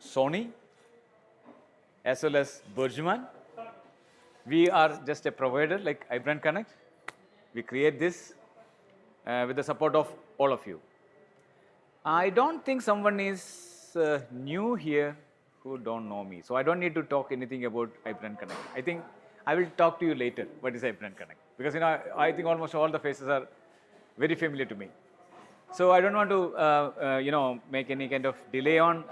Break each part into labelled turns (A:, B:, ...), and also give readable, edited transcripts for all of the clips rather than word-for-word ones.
A: Sony, as well as Burjuman. We are just a provider like iBrandConnect. We create this with the support of all of you. I don't think someone is new here who don't know me. So I don't need to talk anything about iBrandConnect. I think I will talk to you later what is iBrandConnect. Because I think almost all the faces are very familiar to me. So I don't want to make any kind of delay on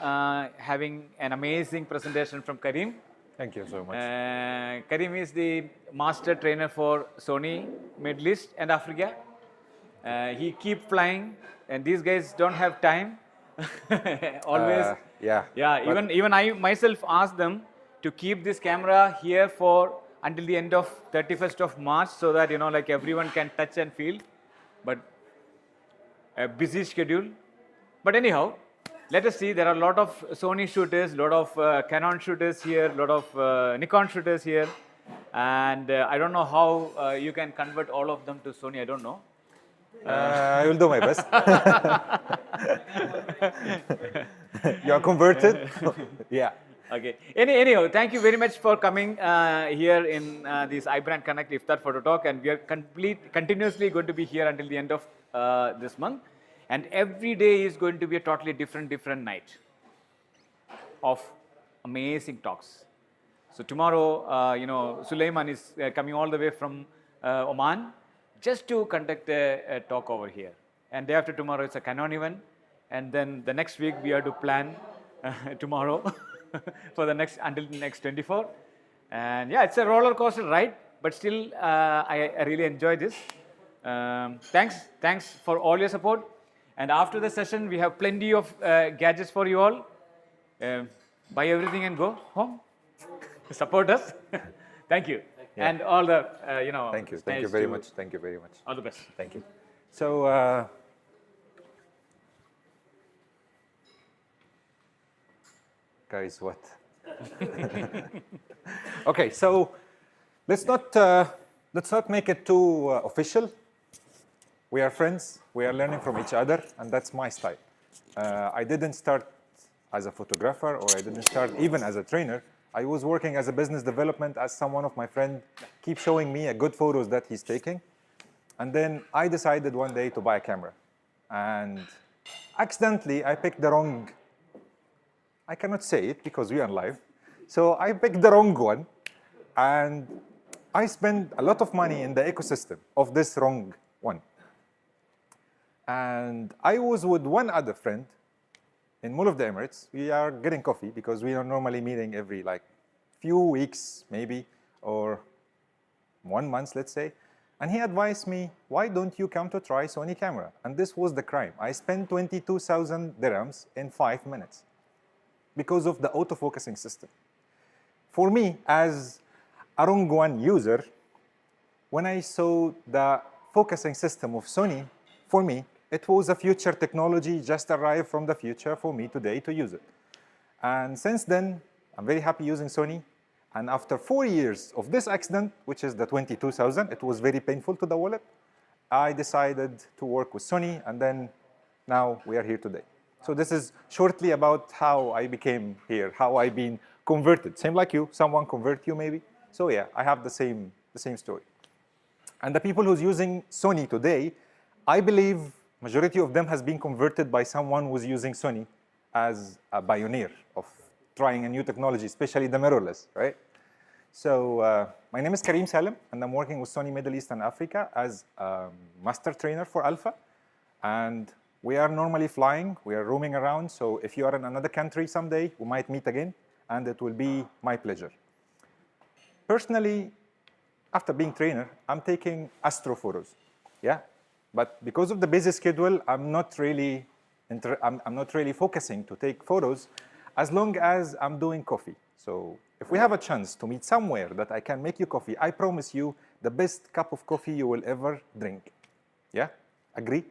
A: having an amazing presentation from Kareem.
B: Thank you so much.
A: Kareem is the master trainer for Sony, Middle East and Africa. He keep flying, and these guys don't have time. Always.
B: Yeah.
A: Even I myself asked them to keep this camera here for until the end of 31st of March, so that like everyone can touch and feel. But a busy schedule. But anyhow, let us see. There are a lot of Sony shooters, a lot of Canon shooters here, a lot of Nikon shooters here, and I don't know how you can convert all of them to Sony. I don't know.
B: I will do my best. You are converted? Yeah.
A: Okay. Anyhow, thank you very much for coming here in this iBrandConnect Iftar Photo Talk, and we are continuously going to be here until the end of this month, and every day is going to be a totally different night of amazing talks. So tomorrow, Sulaiman is coming all the way from Oman just to conduct a talk over here, and day after tomorrow it's a Canon event, and then the next week we have to plan tomorrow for the until the next 24, and yeah, it's a roller coaster ride, but still I really enjoy this. Thanks for all your support, and after the session we have plenty of gadgets for you all. Buy everything and go home. Support us. Thank you. Yeah. And all the
B: Thank you. Thank you very much. Thank you very much.
A: All the best.
B: Thank you. So guys, what? Okay, so let's not make it too official. We are friends. We are learning from each other, and that's my style. I didn't start as a photographer, or I didn't start even as a trainer. I was working as a business development, as someone of my friend keep showing me good photos that he's taking. And then I decided one day to buy a camera. And accidentally, I picked the wrong, I cannot say it because we are live. So I picked the wrong one. And I spent a lot of money in the ecosystem of this wrong one. And I was with one other friend in Mall of the Emirates. We are getting coffee because we are normally meeting every few weeks maybe, or 1 month, let's say. And he advised me, why don't you come to try Sony camera? And this was the crime. I spent 22,000 dirhams in 5 minutes because of the autofocusing system. For me, as a wrong one user, when I saw the focusing system of Sony, for me, it was a future technology just arrived from the future for me today to use it. And since then, I'm very happy using Sony. And after 4 years of this accident, which is the 22,000, it was very painful to the wallet, I decided to work with Sony, and then now we are here today. So this is shortly about how I became here, how I've been converted. Same like you, someone convert you maybe. So yeah, I have the same story. And the people who's using Sony today, I believe majority of them has been converted by someone who's using Sony as a pioneer of trying a new technology, especially the mirrorless, right? So my name is Kareem Salim, and I'm working with Sony Middle East and Africa as a master trainer for Alpha. And we are normally flying, we are roaming around, so if you are in another country someday, we might meet again, and it will be my pleasure. Personally, after being trainer, I'm taking astro photos, yeah? But because of the busy schedule, I'm not really focusing to take photos as long as I'm doing coffee. So if we have a chance to meet somewhere that I can make you coffee, I promise you the best cup of coffee you will ever drink. Yeah? Agree?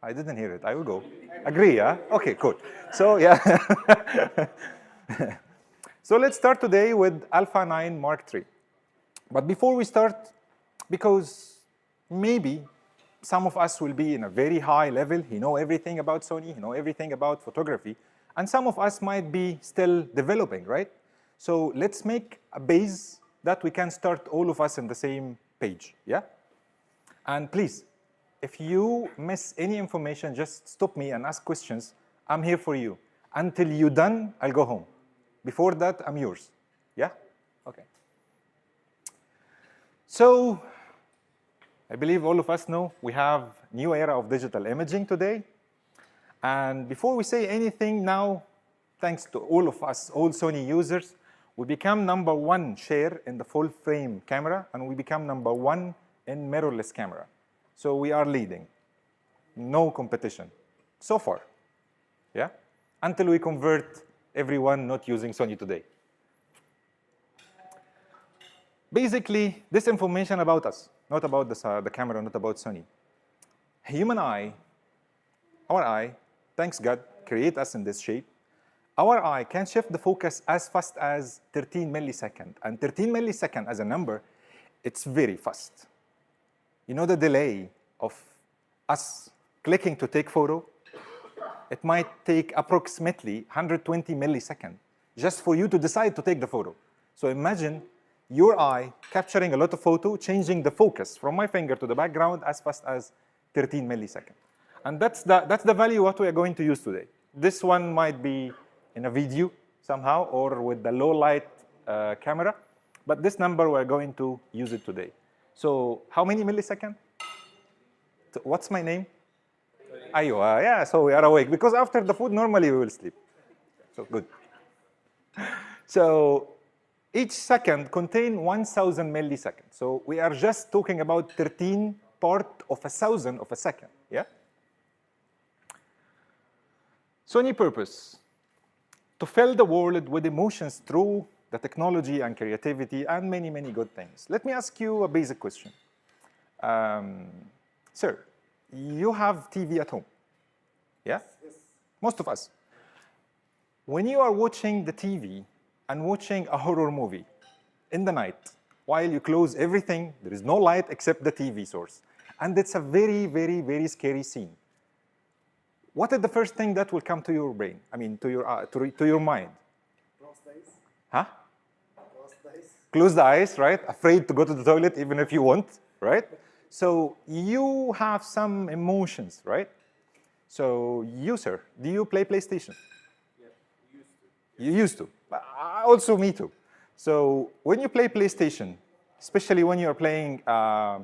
B: I didn't hear it. I will go. Agree, yeah? Okay, cool. So, yeah. So let's start today with Alpha 9 Mark III. But before we start, because maybe some of us will be in a very high level, he know everything about Sony, he know everything about photography, And some of us might be still developing, right? So let's make a base that we can start all of us in the same page, yeah? And please, if you miss any information, just stop me and ask questions. I'm here for you. Until you're done, I'll go home. Before that, I'm yours, yeah? Okay. So I believe all of us know we have new era of digital imaging today. And before we say anything now, thanks to all of us, all Sony users, we become #1 share in the full frame camera, and we become #1 in mirrorless camera. So we are leading. No competition so far, yeah? Until we convert everyone not using Sony today. Basically, this information about us, not about the camera, not about Sony. Human eye, our eye, thanks God, create us in this shape. Our eye can shift the focus as fast as 13 milliseconds. And 13 milliseconds as a number, it's very fast. You know the delay of us clicking to take photo? It might take approximately 120 milliseconds just for you to decide to take the photo. So imagine your eye capturing a lot of photo, changing the focus from my finger to the background as fast as 13 milliseconds. And that's the value what we are going to use today. This one might be in a video somehow or with the low light camera, but this number we're going to use it today. So how many milliseconds? So what's my name? Ayo, yeah, so we are awake because after the food normally we will sleep. So good. So each second contains 1,000 milliseconds. So we are just talking about 13 part of 1,000 of a second, yeah? Sony purpose, to fill the world with emotions through the technology and creativity and many, many good things. Let me ask you a basic question. Sir, you have TV at home, yeah? Yes. Most of us. When you are watching the TV and watching a horror movie in the night, while you close everything, there is no light except the TV source. And it's a very, very, very scary scene. What is the first thing that will come to your brain? I mean, to your mind?
C: Close the eyes.
B: Huh?
C: Close the eyes.
B: Close the eyes, right? Afraid to go to the toilet even if you want, right? So you have some emotions, right? So you, sir, do you play PlayStation?
C: Yeah, used to.
B: You used to. Also me too. So when you play PlayStation, especially when you're playing a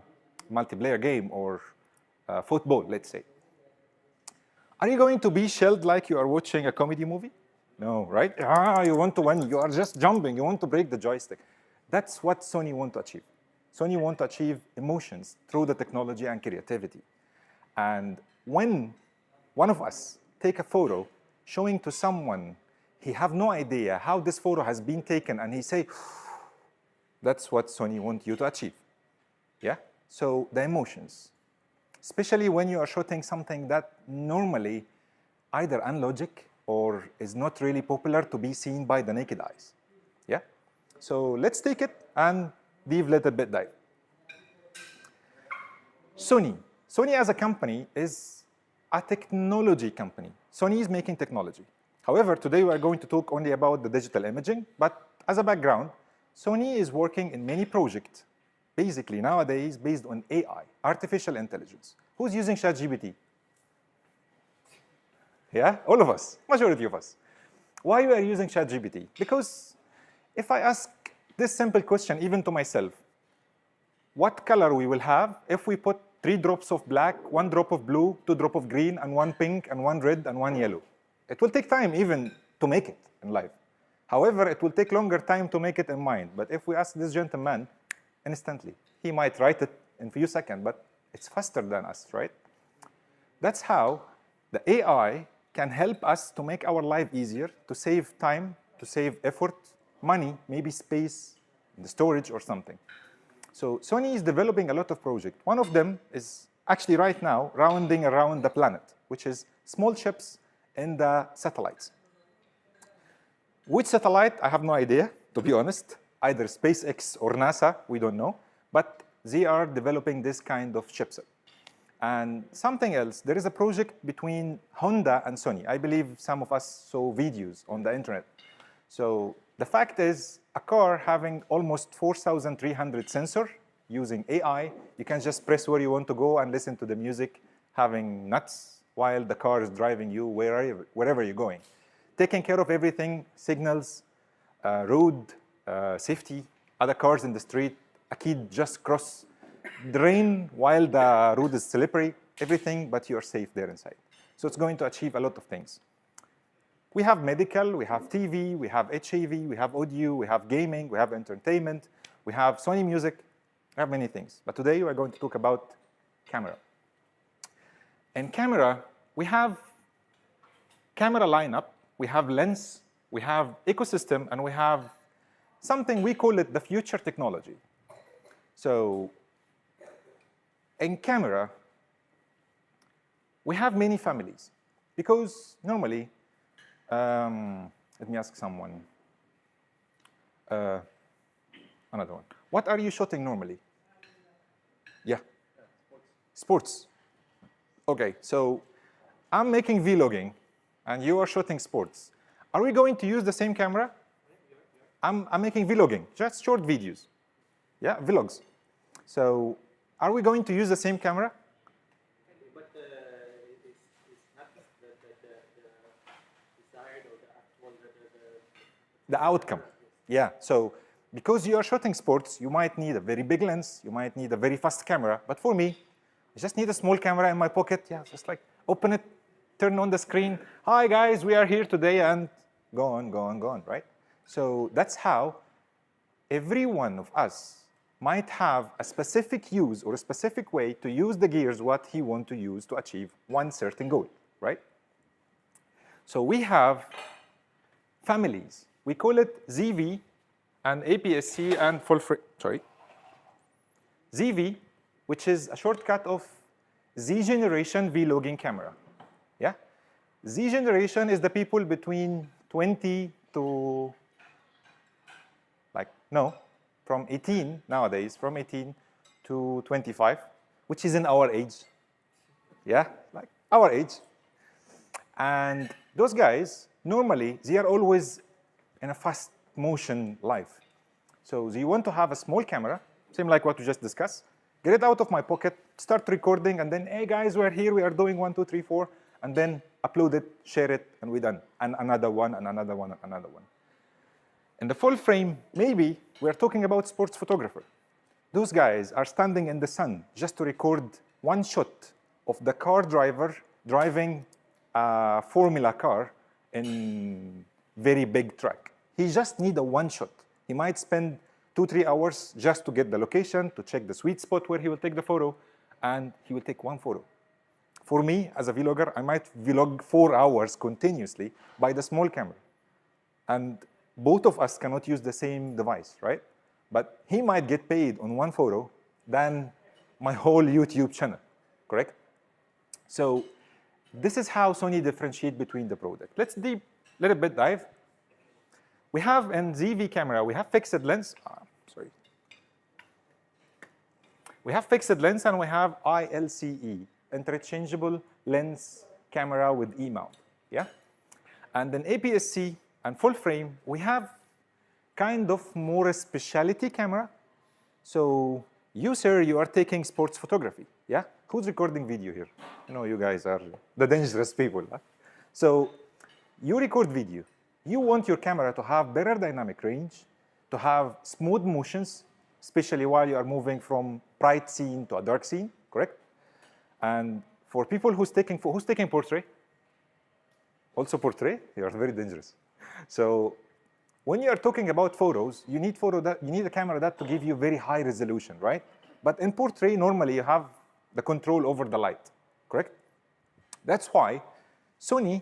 B: multiplayer game or football, let's say, are you going to be shelled like you are watching a comedy movie? No, right? You want to win. You are just jumping. You want to break the joystick. That's what Sony want to achieve. Sony want to achieve emotions through the technology and creativity. And when one of us take a photo showing to someone he have no idea how this photo has been taken, and he say, that's what Sony want you to achieve. Yeah? So the emotions, especially when you are shooting something that normally either unlogic or is not really popular to be seen by the naked eyes. Yeah? So let's take it and deep little bit dive. Sony. Sony as a company is a technology company. Sony is making technology. However, today we are going to talk only about the digital imaging, but as a background, Sony is working in many projects, basically nowadays based on AI, artificial intelligence. Who's using ChatGPT? Yeah, all of us, majority of us. Why we are using ChatGPT? Because if I ask this simple question even to myself, what color we will have if we put 3 drops of black, 1 drop of blue, 2 drops of green, and 1 pink, and 1 red, and 1 yellow? It will take time even to make it in life. However, it will take longer time to make it in mind. But if we ask this gentleman, instantly, he might write it in a few seconds, but it's faster than us, right? That's how the AI can help us to make our life easier, to save time, to save effort, money, maybe space, the storage or something. So Sony is developing a lot of projects. One of them is actually right now rounding around the planet, which is small chips in the satellites. Which satellite, I have no idea, to be honest. Either SpaceX or NASA, we don't know. But they are developing this kind of chipset. And something else, there is a project between Honda and Sony. I believe some of us saw videos on the internet. So the fact is, a car having almost 4,300 sensors using AI, you can just press where you want to go and listen to the music, having nuts while the car is driving you wherever you're going. Taking care of everything, signals, road, safety, other cars in the street, a kid just cross the rain while the road is slippery, everything, but you're safe there inside. So it's going to achieve a lot of things. We have medical, we have TV, we have HAV, we have audio, we have gaming, we have entertainment, we have Sony Music, we have many things. But today we're going to talk about camera. In camera, we have camera lineup, we have lens, we have ecosystem, and we have something we call it the future technology. So in camera, we have many families because normally, let me ask someone, another one. What are you shooting normally? Yeah. Sports. Okay, so I'm making vlogging and you are shooting sports. Are we going to use the same camera? I'm making vlogging, just short videos. Yeah, vlogs. So are we going to use the same camera?
C: But it's not the desired or the actual,
B: The outcome. Yeah, so because you are shooting sports, you might need a very big lens, you might need a very fast camera, but for me, I just need a small camera in my pocket. Yeah, just like open it, turn on the screen. Hi guys, we are here today, and go on, right? So that's how every one of us might have a specific use or a specific way to use the gears what he wants to use to achieve one certain goal, right? So we have families. We call it ZV and APS-C and full frame, sorry. ZV, which is a shortcut of Z generation vlogging camera. Yeah? Z generation is the people between 20 to, from 18 nowadays, from 18 to 25, which is in our age. Yeah, like our age. And those guys, normally, they are always in a fast motion life. So they want to have a small camera, same like what we just discussed, get it out of my pocket, start recording, and then, hey guys, we're here, we are doing 1, 2, 3, 4, and then upload it, share it, and we're done. And another one, and another one, and another one. In the full frame, maybe we're talking about sports photographer. Those guys are standing in the sun just to record one shot of the car driver driving a Formula car in very big track. He just needs a one shot. He might spend 2-3 hours just to get the location, to check the sweet spot where he will take the photo, and he will take one photo. For me, as a vlogger, I might vlog 4 hours continuously by the small camera. And both of us cannot use the same device, right? But he might get paid on one photo than my whole YouTube channel, correct? So this is how Sony differentiate between the product. Let's little bit dive. We have in ZV camera, we have fixed lens. We have fixed lens and we have ILCE, interchangeable lens camera with E-mount. Yeah? And then APS-C and full frame, we have kind of more a specialty camera. So you, sir, you are taking sports photography. Yeah? Who's recording video here? You know, you guys are the dangerous people. Huh? So you record video. You want your camera to have better dynamic range, to have smooth motions, especially while you are moving from bright scene to a dark scene, correct? And for people who's taking portrait, also portrait, you are very dangerous. So when you are talking about photos, you need a camera that to give you very high resolution, right? But in portrait, normally you have the control over the light, correct? That's why Sony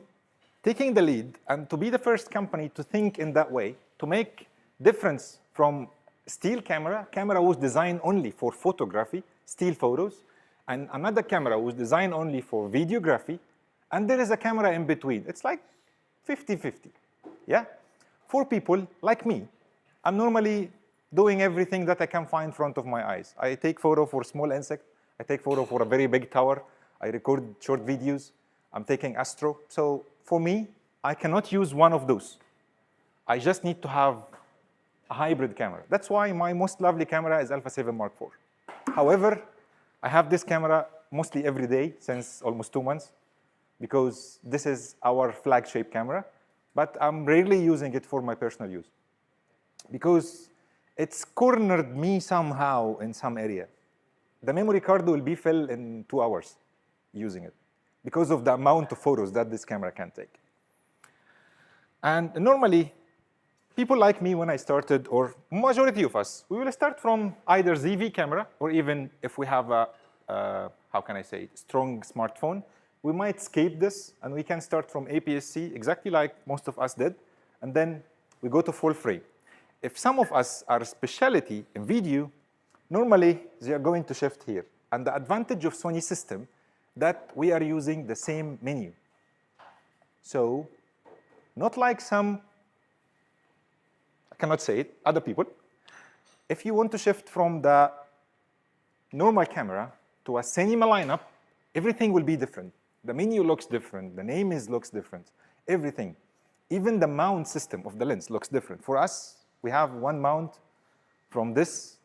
B: taking the lead and to be the first company to think in that way, to make difference from still camera was designed only for photography, still photos, and another camera was designed only for videography, and there is a camera in between. It's like 50-50, yeah? For people like me, I'm normally doing everything that I can find in front of my eyes. I take photo for small insect, I take photo for a very big tower. I record short videos. I'm taking astro. So for me, I cannot use one of those. I just need to have a hybrid camera. That's why my most lovely camera is Alpha 7 Mark IV. However, I have this camera mostly every day since almost 2 months because this is our flagship camera, but I'm rarely using it for my personal use because it's cornered me somehow in some area. The memory card will be filled in 2 hours using it because of the amount of photos that this camera can take. And normally, people like me when I started, or majority of us, we will start from either ZV camera, or even if we have a, how can I say, strong smartphone, we might escape this, and we can start from APS-C, exactly like most of us did, and then we go to full frame. If some of us are specialty in video, normally they are going to shift here. And the advantage of Sony system that we are using the same menu. So, not like some, I cannot say it, other people. If you want to shift from the normal camera to a cinema lineup, everything will be different. The menu looks different, the name looks different, everything. Even the mount system of the lens looks different. For us, we have one mount from this,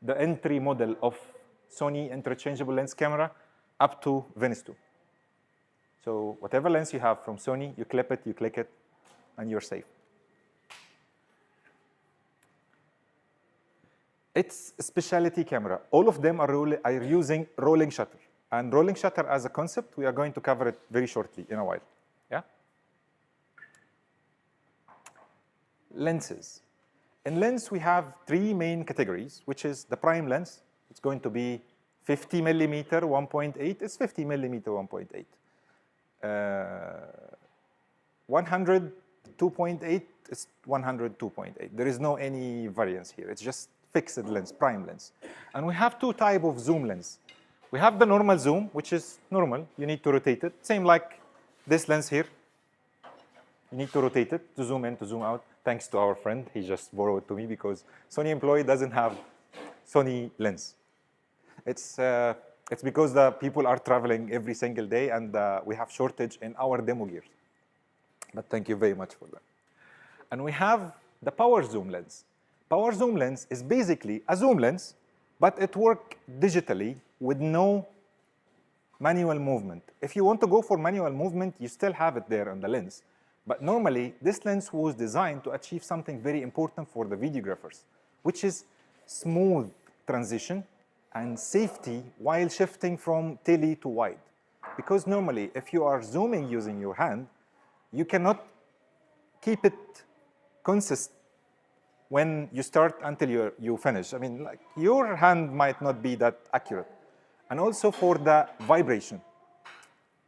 B: the entry model of Sony interchangeable lens camera up to Venice 2. So whatever lens you have from Sony, you clip it, you click it, and you're safe. It's a specialty camera. All of them are using rolling shutter. And rolling shutter as a concept, we are going to cover it very shortly in a while. Yeah? Lenses. In lens, we have 3 main categories, which is the prime lens. It's going to be 50 millimeter 1.8. It's 50 millimeter 1.8. 100 2.8 is 100 2.8. There is no any variance here. It's just fixed lens, prime lens. And we have 2 types of zoom lens. We have the normal zoom, which is normal. You need to rotate it. Same like this lens here. You need to rotate it to zoom in, to zoom out. Thanks to our friend. He just borrowed it to me because Sony employee doesn't have Sony lens. It's because the people are traveling every single day and we have shortage in our demo gears. But thank you very much for that. And we have the power zoom lens. Power zoom lens is basically a zoom lens, but it works digitally with no manual movement. If you want to go for manual movement, you still have it there on the lens. But normally, this lens was designed to achieve something very important for the videographers, which is smooth transition and safety while shifting from tele to wide. Because normally, if you are zooming using your hand, you cannot keep it consistent when you start until you finish. I mean, like your hand might not be that accurate. And also for the vibration.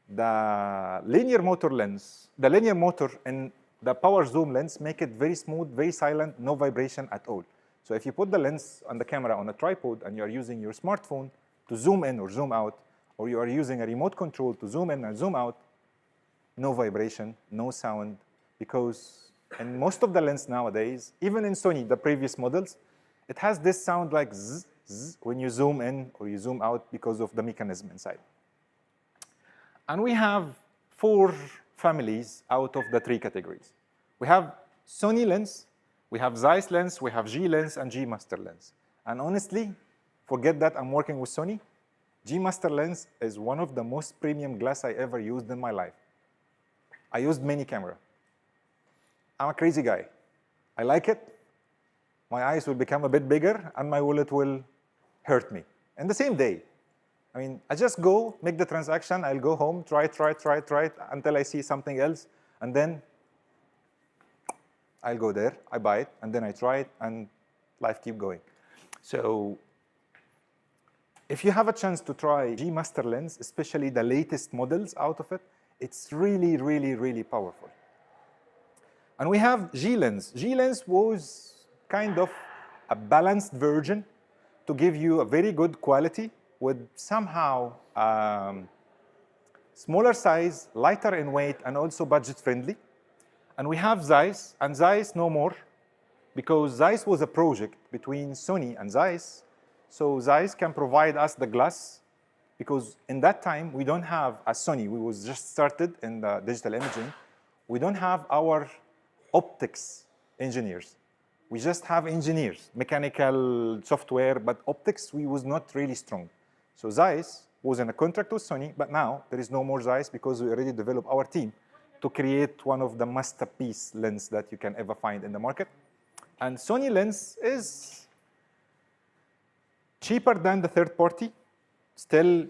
B: The linear motor lens, the linear motor and the power zoom lens make it very smooth, very silent, no vibration at all. So if you put the lens on the camera on a tripod and you are using your smartphone to zoom in or zoom out, or you are using a remote control to zoom in and zoom out, no vibration, no sound, because in most of the lens nowadays, even in Sony, the previous models, it has this sound like zzz, zzz when you zoom in or you zoom out because of the mechanism inside. And we have 4 families out of the 3 categories. We have Sony lens, we have Zeiss lens, we have G lens, and G Master lens. And honestly, forget that I'm working with Sony. G Master lens is one of the most premium glass I ever used in my life. I used many camera. I'm a crazy guy. I like it. My eyes will become a bit bigger, and my wallet will hurt me. In the same day. I mean, I just go, make the transaction, I'll go home, try it until I see something else, and then I'll go there, I buy it, and then I try it, and life keep going. So if you have a chance to try G Master lens, especially the latest models out of it, it's really, really, really powerful. And we have G lens. G lens was kind of a balanced version to give you a very good quality with somehow smaller size, lighter in weight, and also budget friendly. And we have Zeiss, and Zeiss no more, because Zeiss was a project between Sony and Zeiss. So Zeiss can provide us the glass, because in that time, we don't have, as Sony, we was just started in the digital imaging, we don't have our optics engineers. We just have engineers, mechanical software, but optics, we was not really strong. So Zeiss was in a contract with Sony, but now there is no more Zeiss because we already developed our team to create one of the masterpiece lens that you can ever find in the market. And Sony lens is cheaper than the third party, still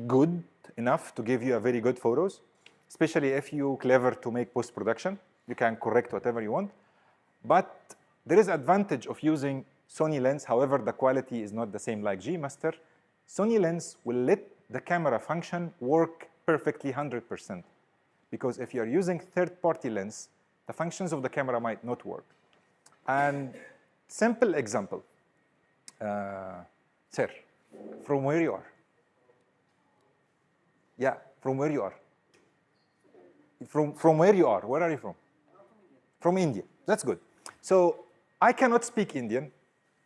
B: good enough to give you a very good photos, especially if you're clever to make post-production. You can correct whatever you want. But there is advantage of using Sony lens. However, the quality is not the same like G Master. Sony lens will let the camera function work perfectly 100%. Because if you're using third-party lens, the functions of the camera might not work. And simple example, sir, from where you are? Yeah, from where you are? From where you are? Where are you from? From India. That's good. So I cannot speak Indian,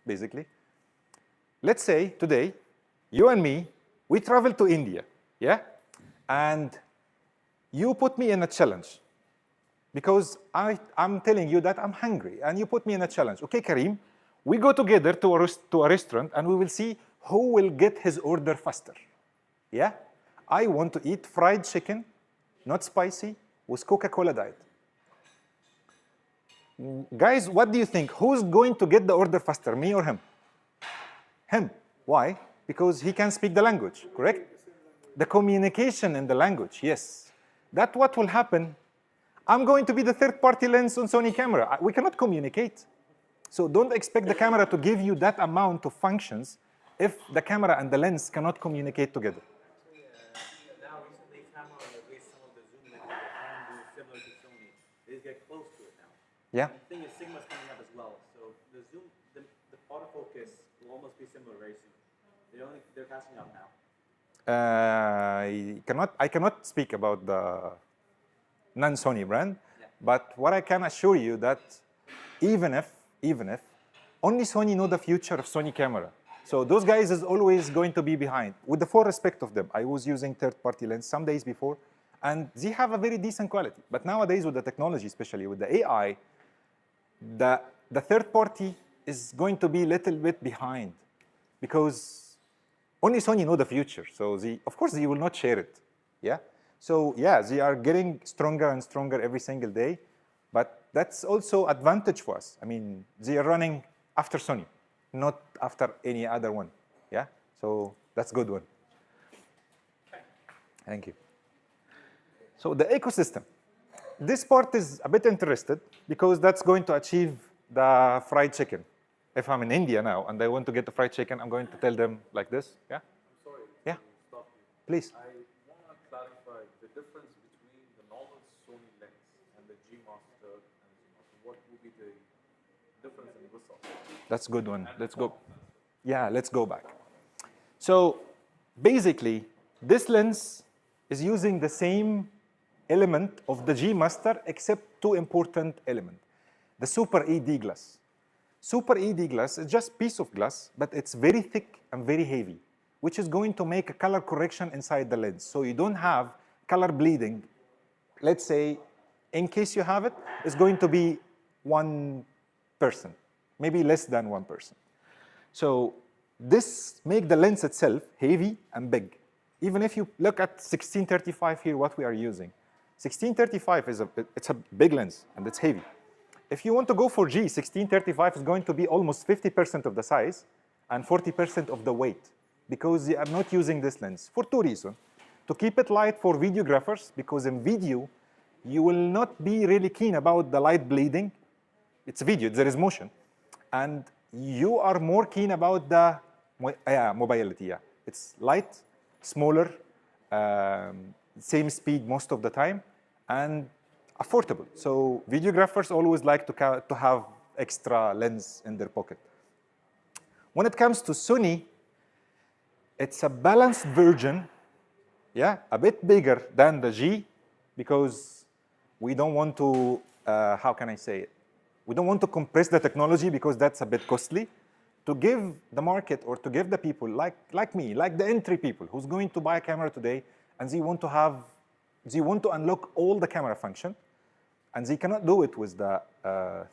B: basically. Let's say today, you and me, we travel to India, yeah? And you put me in a challenge because I'm telling you that I'm hungry, and you put me in a challenge. Okay, Kareem, we go together to a restaurant, and we will see who will get his order faster, yeah? I want to eat fried chicken, not spicy, with Coca-Cola diet. Guys, what do you think? Who's going to get the order faster, me or him? Him. Why? Because he can speak the language, correct? The communication in the language, yes. That's what will happen. I'm going to be the third-party lens on Sony camera. We cannot communicate. So don't expect the camera to give you that amount of functions if the camera and the lens cannot communicate together.
C: Now recently, camera, at least some of the zoom lenses that can do similar to Sony, they get close to it now.
B: Yeah.
C: And the thing is, Sigma's coming up as well. So the zoom, the autofocus will almost be similar very soon. They're catching up now.
B: I cannot speak about the non-Sony brand, but what I can assure you that even if only Sony know the future of Sony camera. So those guys is always going to be behind. With the full respect of them, I was using third-party lens some days before, and they have a very decent quality. But nowadays with the technology, especially with the AI, the third-party is going to be a little bit behind because only Sony know the future. So of course, they will not share it. Yeah. So yeah, they are getting stronger and stronger every single day, but that's also advantage for us. I mean, they are running after Sony, not after any other one. Yeah. So that's a good one. Thank you. So the ecosystem. This part is a bit interested because that's going to achieve the fried chicken. If I'm in India now and I want to get the fried chicken, I'm going to tell them like this. Yeah?
D: I'm sorry.
B: Yeah.
D: To stop you.
B: Please.
D: I want to clarify the difference between the normal Sony lens and the G Master and G Master. What would be the difference in result?
B: That's a good one. Let's go. Yeah, let's go back. So basically, this lens is using the same element of the G Master except two important elements. The Super ED glass. Super ED glass is just a piece of glass, but it's very thick and very heavy, which is going to make a color correction inside the lens. So you don't have color bleeding. Let's say, in case you have it, it's going to be 1%, maybe less than 1%. So this makes the lens itself heavy and big. Even if you look at 1635 here, what we are using. 1635 it's a big lens and it's heavy. If you want to go for G, 1635 is going to be almost 50% of the size and 40% of the weight because they are not using this lens for two reasons. To keep it light for videographers, because in video, you will not be really keen about the light bleeding. It's video, there is motion. And you are more keen about the mobility, yeah. It's light, smaller, same speed most of the time, and affordable. So videographers always like to have extra lens in their pocket. When it comes to Sony, it's a balanced version, yeah, a bit bigger than the G, because we don't want to, how can I say it? We don't want to compress the technology because that's a bit costly. to give the market or to give the people like me, like the entry people who's going to buy a camera today and they want to unlock all the camera function, and they cannot do it with the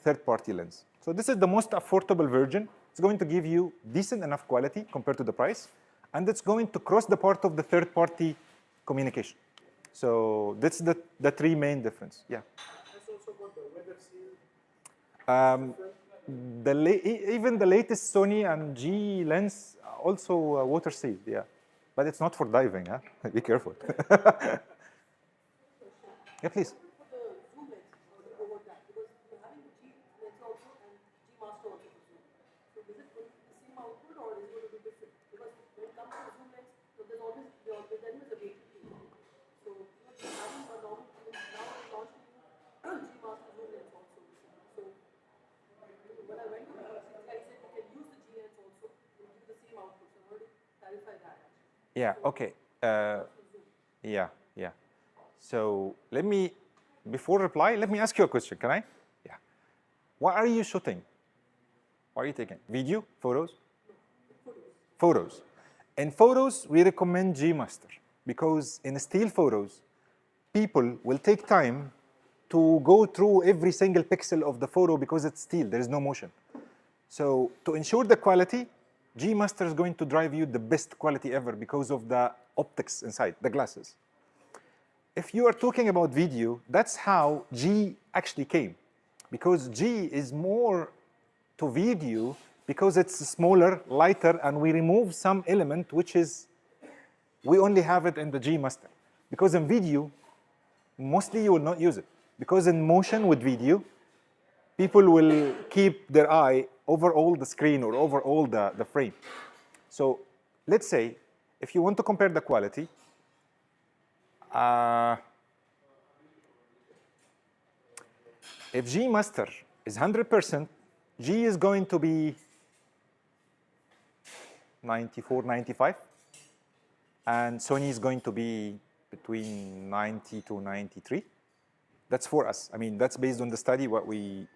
B: third-party lens. So this is the most affordable version. It's going to give you decent enough quality compared to the price, and it's going to cross the part of the third-party communication. So that's the three main difference. Yeah.
D: That's also got the weather seal.
B: Even the latest Sony and G lens also water sealed, yeah, but it's not for diving, huh? Be careful. Yeah, please. Yeah, okay. Yeah. So let me, before reply, let me ask you a question, can I? Yeah. What are you shooting? What are you taking? Video? Photos? Photos. In photos, we recommend G Master because in still photos, people will take time to go through every single pixel of the photo because it's still, there is no motion. So to ensure the quality, G Master is going to drive you the best quality ever because of the optics inside, the glasses. If you are talking about video, that's how G actually came. Because G is more to video because it's smaller, lighter, and we remove some element which is, we only have it in the G Master. Because in video, mostly you will not use it. Because in motion with video, people will keep their eye over all the screen or over all the frame. So let's say, if you want to compare the quality, if G Master is 100%, G is going to be 94, 95, and Sony is going to be between 90 to 93. That's for us. I mean, that's based on the study, what we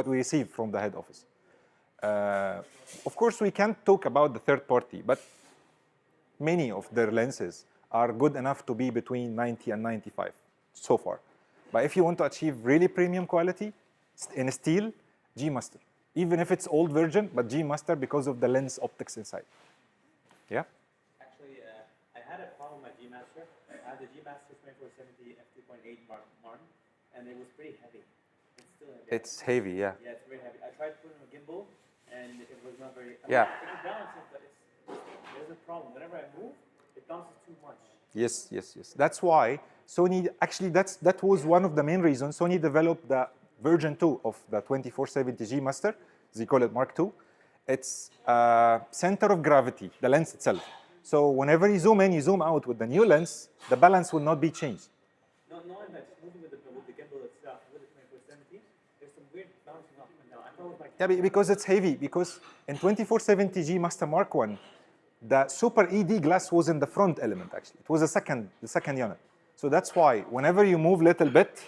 B: received from the head office. Of course, we can't talk about the third party, but many of their lenses are good enough to be between 90 and 95 so far. But if you want to achieve really premium quality in steel, G Master. Even if it's old version, but G Master because of the lens optics inside. Yeah?
C: Actually, I had a problem with my G Master. I had the G Master 2470 f2.8 Mark, and it was pretty heavy. It's still heavy.
B: It's heavy, yeah.
C: Yeah, it's very heavy. I tried putting a gimbal, and it was not very.
B: Yeah.
C: I can balance it, but there's a problem. Whenever I move, it bounces too much.
B: Yes. That's why Sony, actually that was one of the main reasons Sony developed the version 2 of the 2470 G Master. They call it Mark II. It's center of gravity, the lens itself. So whenever you zoom in, you zoom out with the new lens, the balance will not be changed.
C: No, in fact, moving with the gimbal itself, with the 2470, there's some weird bouncing up and down. I thought it was like.
B: Yeah, because it's heavy. Because in 2470 G Master Mark I, the Super ED glass was in the front element, actually. It was the second unit. So that's why whenever you move a little bit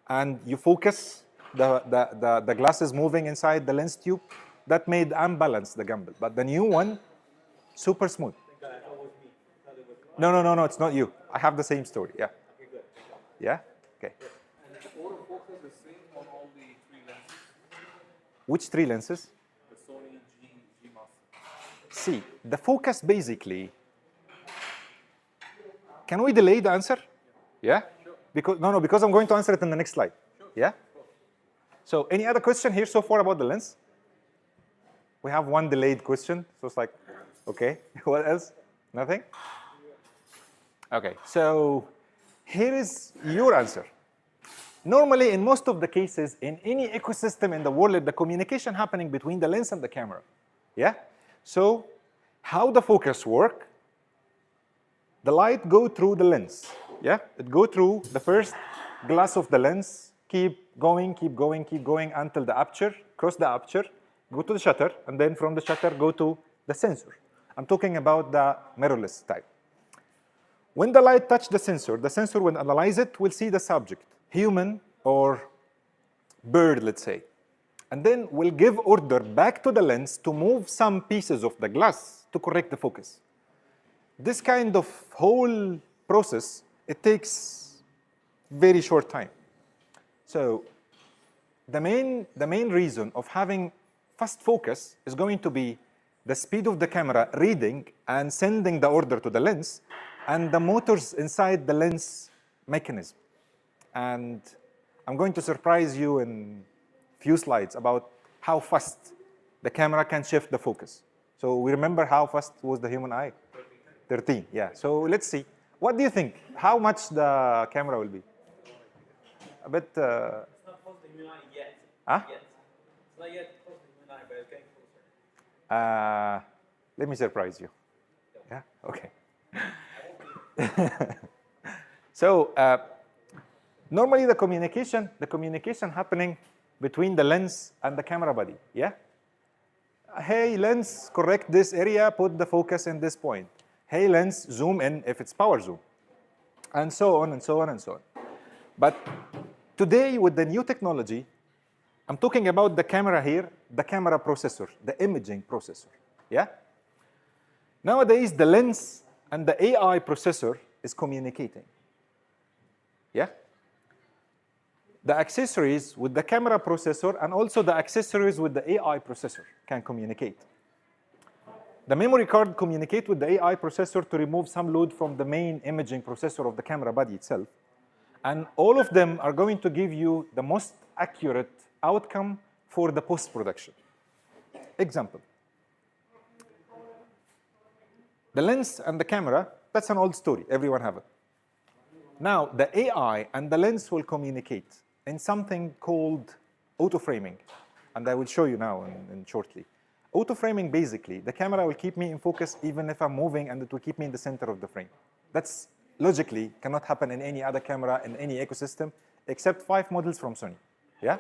B: and you focus, the glass is moving inside the lens tube, that made unbalance the gimbal. But the new one, super smooth. No, it's not you. I have the same story, yeah.
C: Okay, good.
B: Yeah? Okay.
D: And is autofocus the same on all the three lenses?
B: Which three lenses?
D: The Sony G Master.
B: See, the focus basically, can we delay the answer? Yeah?
D: Sure.
B: Because I'm going to answer it in the next slide.
D: Sure.
B: Yeah? So any other question here so far about the lens? We have one delayed question, so it's like, okay, what else? Nothing? Okay, so here is your answer. Normally, in most of the cases, in any ecosystem in the world, the communication happening between the lens and the camera. Yeah? So how the focus work? The light go through the lens. Yeah? It go through the first glass of the lens, keep going until the aperture, cross the aperture, go to the shutter, and then from the shutter go to the sensor. I'm talking about the mirrorless type. When the light touch the sensor will analyze it, will see the subject, human or bird, let's say. and then we'll give order back to the lens to move some pieces of the glass to correct the focus. This kind of whole process, it takes very short time. So the main reason of having fast focus is going to be the speed of the camera reading and sending the order to the lens, and the motors inside the lens mechanism. And I'm going to surprise you in a few slides about how fast the camera can shift the focus. So we remember how fast was the human eye? 13, yeah. So let's see. What do you think? How much the camera will be? A bit...
C: It's not close to the human eye yet.
B: Huh?
C: Yet. It's not yet close to the human eye, but it's getting closer.
B: Let me surprise you. Yeah? Okay. So normally the communication happening between the lens and the camera body, yeah? Hey, lens, correct this area, put the focus in this point. Hey, lens, zoom in if it's power zoom. And so on and so on and so on. But today with the new technology, I'm talking about the camera here, the camera processor, the imaging processor, yeah? Nowadays, the lens and the AI processor is communicating, yeah? The accessories with the camera processor and also the accessories with the AI processor can communicate. The memory card communicates with the AI processor to remove some load from the main imaging processor of the camera body itself. And all of them are going to give you the most accurate outcome for the post-production. Example. The lens and the camera, that's an old story. Everyone have it. Now, the AI and the lens will communicate in something called auto-framing. And I will show you now in shortly. Auto-framing, basically, the camera will keep me in focus even if I'm moving, and it will keep me in the center of the frame. That's logically cannot happen in any other camera in any ecosystem except 5 models from Sony. Yeah?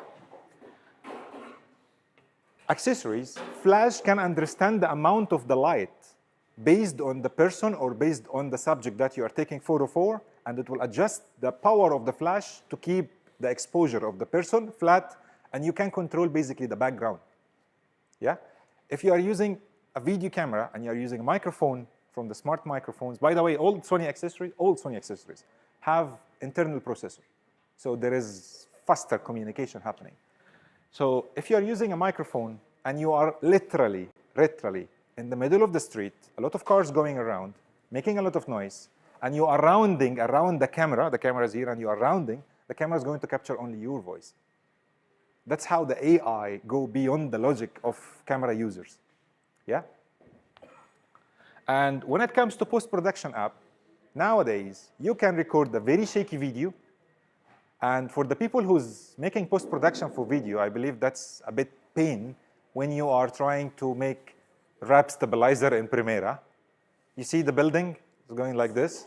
B: Accessories, flash can understand the amount of the light based on the person or based on the subject that you are taking photo for, and it will adjust the power of the flash to keep the exposure of the person flat, and you can control basically the background. Yeah? If you are using a video camera and you are using a microphone from the smart microphones, by the way, all Sony accessories have internal processor. So there is faster communication happening. So if you are using a microphone and you are literally in the middle of the street, a lot of cars going around, making a lot of noise, and you are rounding around the camera is here, and you are rounding, the camera is going to capture only your voice. That's how the AI go beyond the logic of camera users, yeah? And when it comes to post-production app, nowadays, you can record a very shaky video, and for the people who's making post-production for video, I believe that's a bit pain when you are trying to make wrap stabilizer in Premiere. You see the building is going like this,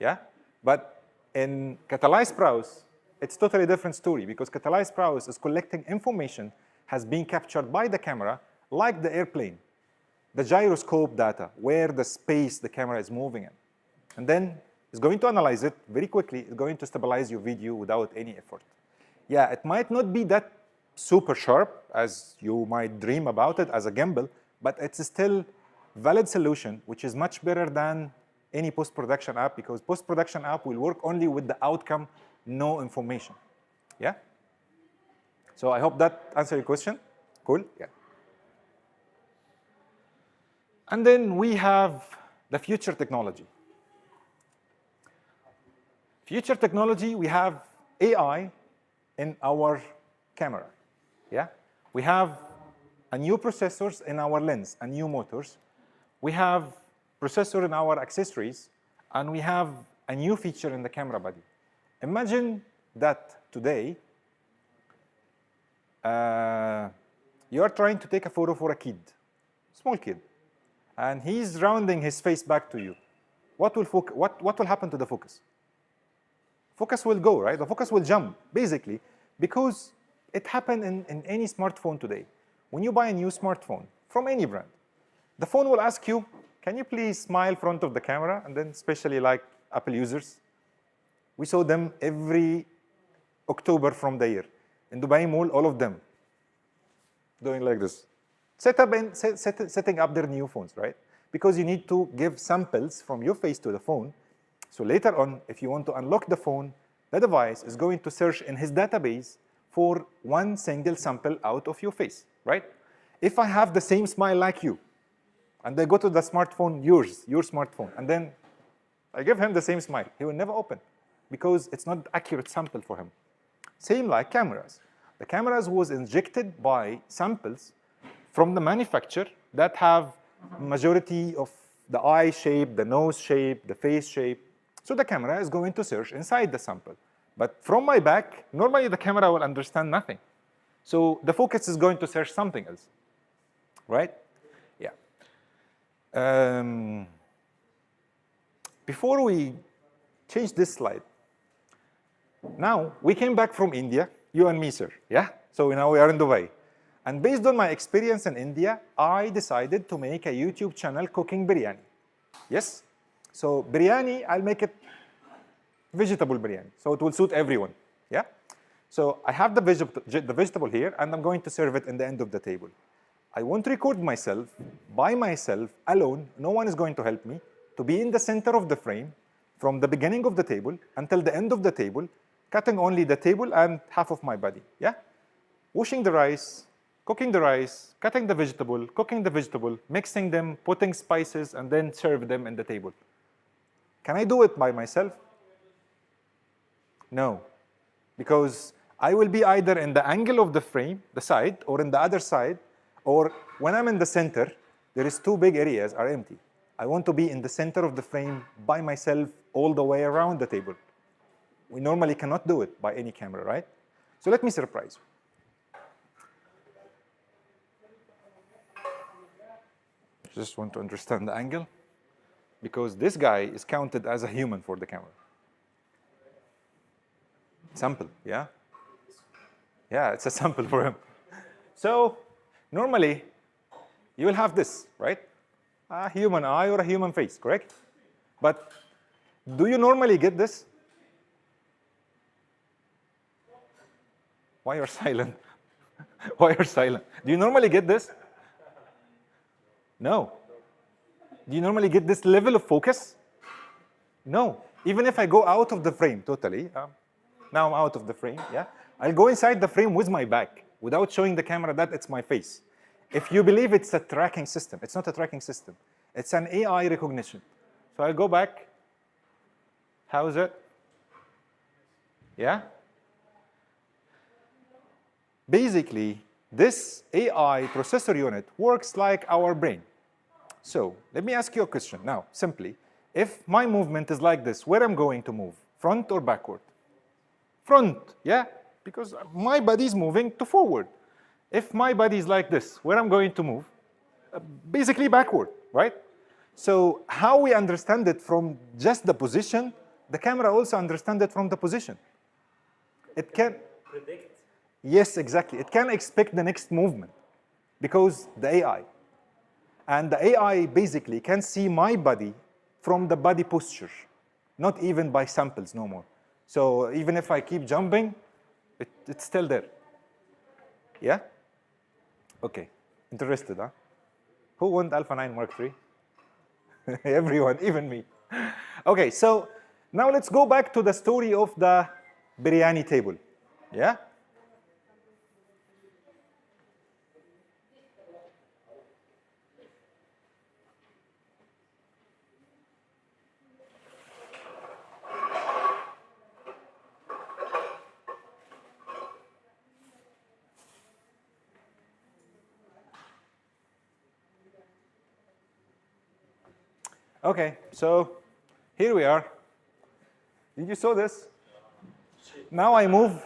B: yeah? But in catalyzed browse, it's totally different story, because catalyzed browse is collecting information has been captured by the camera, like the airplane, the gyroscope data, where the space the camera is moving in. And then it's going to analyze it very quickly. It's going to stabilize your video without any effort. Yeah, it might not be that super sharp as you might dream about it as a gimbal, but it's still valid solution, which is much better than any post-production app, because post-production app will work only with the outcome, no information. Yeah? So I hope that answered your question. Cool? Yeah. And then we have the future technology. Future technology, we have AI in our camera. Yeah? We have a new processors in our lens, and new motors. We have processor in our accessories, and we have a new feature in the camera body. Imagine that today, you are trying to take a photo for a kid, small kid, and he's rounding his face back to you. What will happen to the focus? Focus will go, right? The focus will jump, basically, because it happened in any smartphone today. When you buy a new smartphone from any brand, the phone will ask you, can you please smile in front of the camera? And then especially like Apple users, we saw them every October from the year. In Dubai Mall, all of them. doing like this. Setting up their new phones, right? Because you need to give samples from your face to the phone. So later on, if you want to unlock the phone, the device is going to search in his database for one single sample out of your face, right? If I have the same smile like you, and I go to the smartphone, your smartphone, and then I give him the same smile, he will never open because it's not accurate sample for him. Same like cameras. The cameras was injected by samples from the manufacturer that have majority of the eye shape, the nose shape, the face shape. So the camera is going to search inside the sample. But from my back, normally the camera will understand nothing. So the focus is going to search something else, right? Yeah. Before we change this slide, now we came back from India, you and me, sir, yeah? So now we are in Dubai. And based on my experience in India, I decided to make a YouTube channel cooking biryani. Yes? So biryani, I'll make it vegetable biryani, so it will suit everyone, yeah? So I have the vegetable here, and I'm going to serve it in the end of the table. I won't record myself, by myself, alone, no one is going to help me, to be in the center of the frame, from the beginning of the table until the end of the table, cutting only the table and half of my body, yeah? Washing the rice, cooking the rice, cutting the vegetable, cooking the vegetable, mixing them, putting spices, and then serve them in the table. Can I do it by myself? No, because I will be either in the angle of the frame, the side, or in the other side, or when I'm in the center, there is two big areas are empty. I want to be in the center of the frame by myself all the way around the table. We normally cannot do it by any camera, right? So let me surprise you. Just want to understand the angle, because this guy is counted as a human for the camera. Sample, yeah? Yeah, it's a sample for him. So normally, you will have this, right? A human eye or a human face, correct? But do you normally get this? Why you're silent? Why you're silent? Do you normally get this? No. Do you normally get this level of focus? No. Even if I go out of the frame totally, now I'm out of the frame, yeah? I'll go inside the frame with my back without showing the camera that it's my face. If you believe it's a tracking system, it's not a tracking system. It's an AI recognition. So I'll go back. How is it? Yeah? Basically, this AI processor unit works like our brain. So let me ask you a question now, simply. If my movement is like this, where I'm going to move? Front or backward? Front, yeah? Because my body is moving to forward. If my body is like this, where I'm going to move? Basically backward, right? So how we understand it from just the position, the camera also understands it from the position. It can
C: predict.
B: Yes, exactly. It can expect the next movement because the AI. And the AI basically can see my body from the body posture, not even by samples no more. So even if I keep jumping, it's still there. Yeah? Okay. Interested, huh? Who wants Alpha 9 Mark III? Everyone, even me. Okay, so now let's go back to the story of the biryani table. Yeah? Okay, so here we are. Did you saw this? Now I move,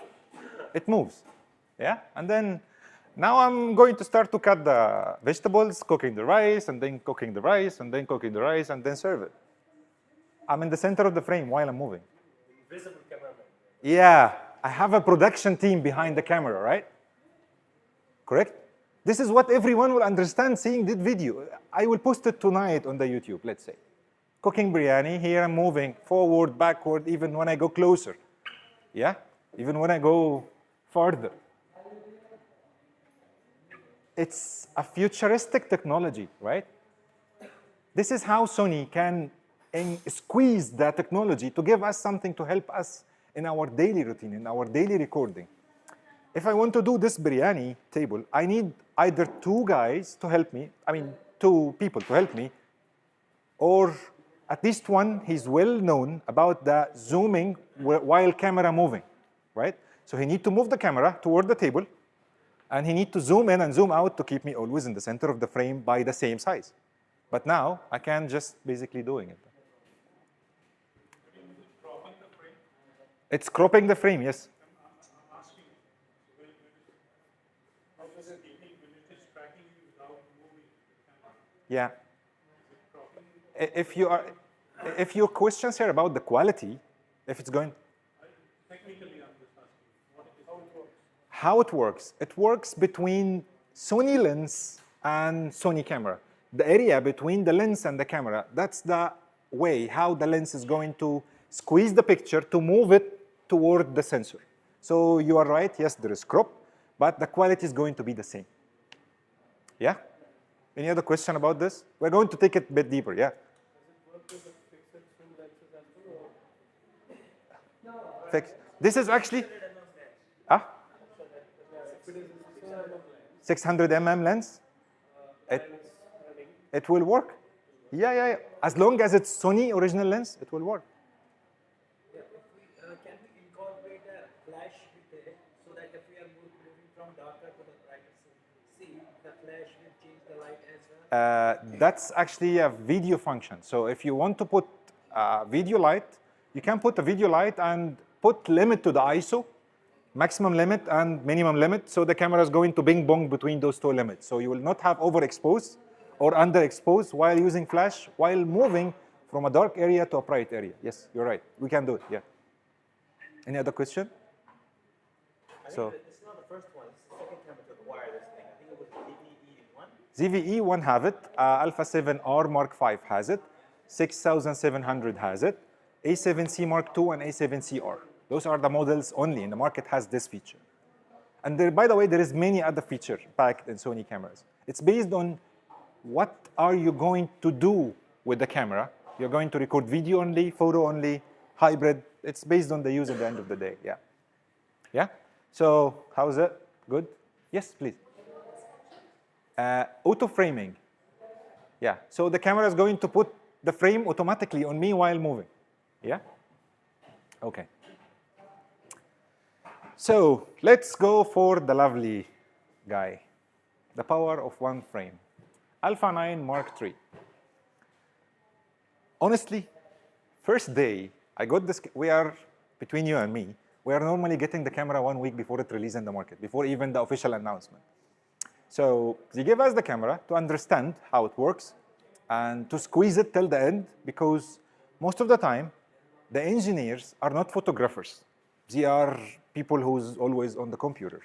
B: it moves. Yeah? And then now I'm going to start to cut the vegetables, cooking the rice, and then cooking the rice, and then cooking the rice, and then serve it. I'm in the center of the frame while I'm moving.
C: Invisible cameraman.
B: Yeah, I have a production team behind the camera, right? Correct? This is what everyone will understand seeing this video. I will post it tonight on the YouTube, let's say. Cooking biryani, here I'm moving forward, backward, even when I go closer. Yeah? Even when I go farther. it's a futuristic technology, right? This is how Sony can squeeze the technology to give us something to help us in our daily routine, in our daily recording. If I want to do this biryani table, I need either two guys to help me, two people to help me, or at least one, he's well known about the zooming while camera moving, right? So he need to move the camera toward the table, and he need to zoom in and zoom out to keep me always in the center of the frame by the same size. But now I can just basically doing it. It's cropping the frame, yes. Yeah. If your questions here about the quality, if it's going.
E: Technically, I'm just asking
B: how it works. It works between Sony lens and Sony camera. The area between the lens and the camera, that's the way how the lens is going to squeeze the picture to move it toward the sensor. So you are right, yes, there is crop, but the quality is going to be the same. Yeah? Any other question about this? We're going to take it a bit deeper, yeah? This is actually, 600 mm lens? It will work. Yeah. As long as it's Sony original lens, it will work.
F: Can we incorporate a flash with it so that if we are moving from darker to the brighter scene, the flash will change the light as well?
B: That's actually a video function. So if you want to put a video light, you can put a video light and put limit to the ISO, maximum limit and minimum limit. So the camera is going to bing bong between those two limits. So you will not have overexposed or underexposed while using flash, while moving from a dark area to a bright area. Yes, you're right. We can do it, yeah. Any other question? So
C: This is not the first one. It's the second time I took a wireless thing. I think it was ZVE1.
B: ZVE1 have it. Alpha 7R Mark V has it. 6700 has it. A7C Mark II and A7CR. Those are the models only in the market has this feature. And there, by the way, there is many other features packed in Sony cameras. It's based on what are you going to do with the camera. You're going to record video only, photo only, hybrid. It's based on the use at the end of the day, yeah. Yeah? So how's it? Good? Yes, please. Auto framing. Yeah, so the camera is going to put the frame automatically on me while moving. Yeah? Okay. So let's go for the lovely guy. The power of one frame. Alpha 9 Mark III. Honestly, first day, I got this, we are, between you and me, we are normally getting the camera 1 week before it releases in the market, before even the official announcement. So they give us the camera to understand how it works and to squeeze it till the end, because most of the time, the engineers are not photographers. They are people who's always on the computer.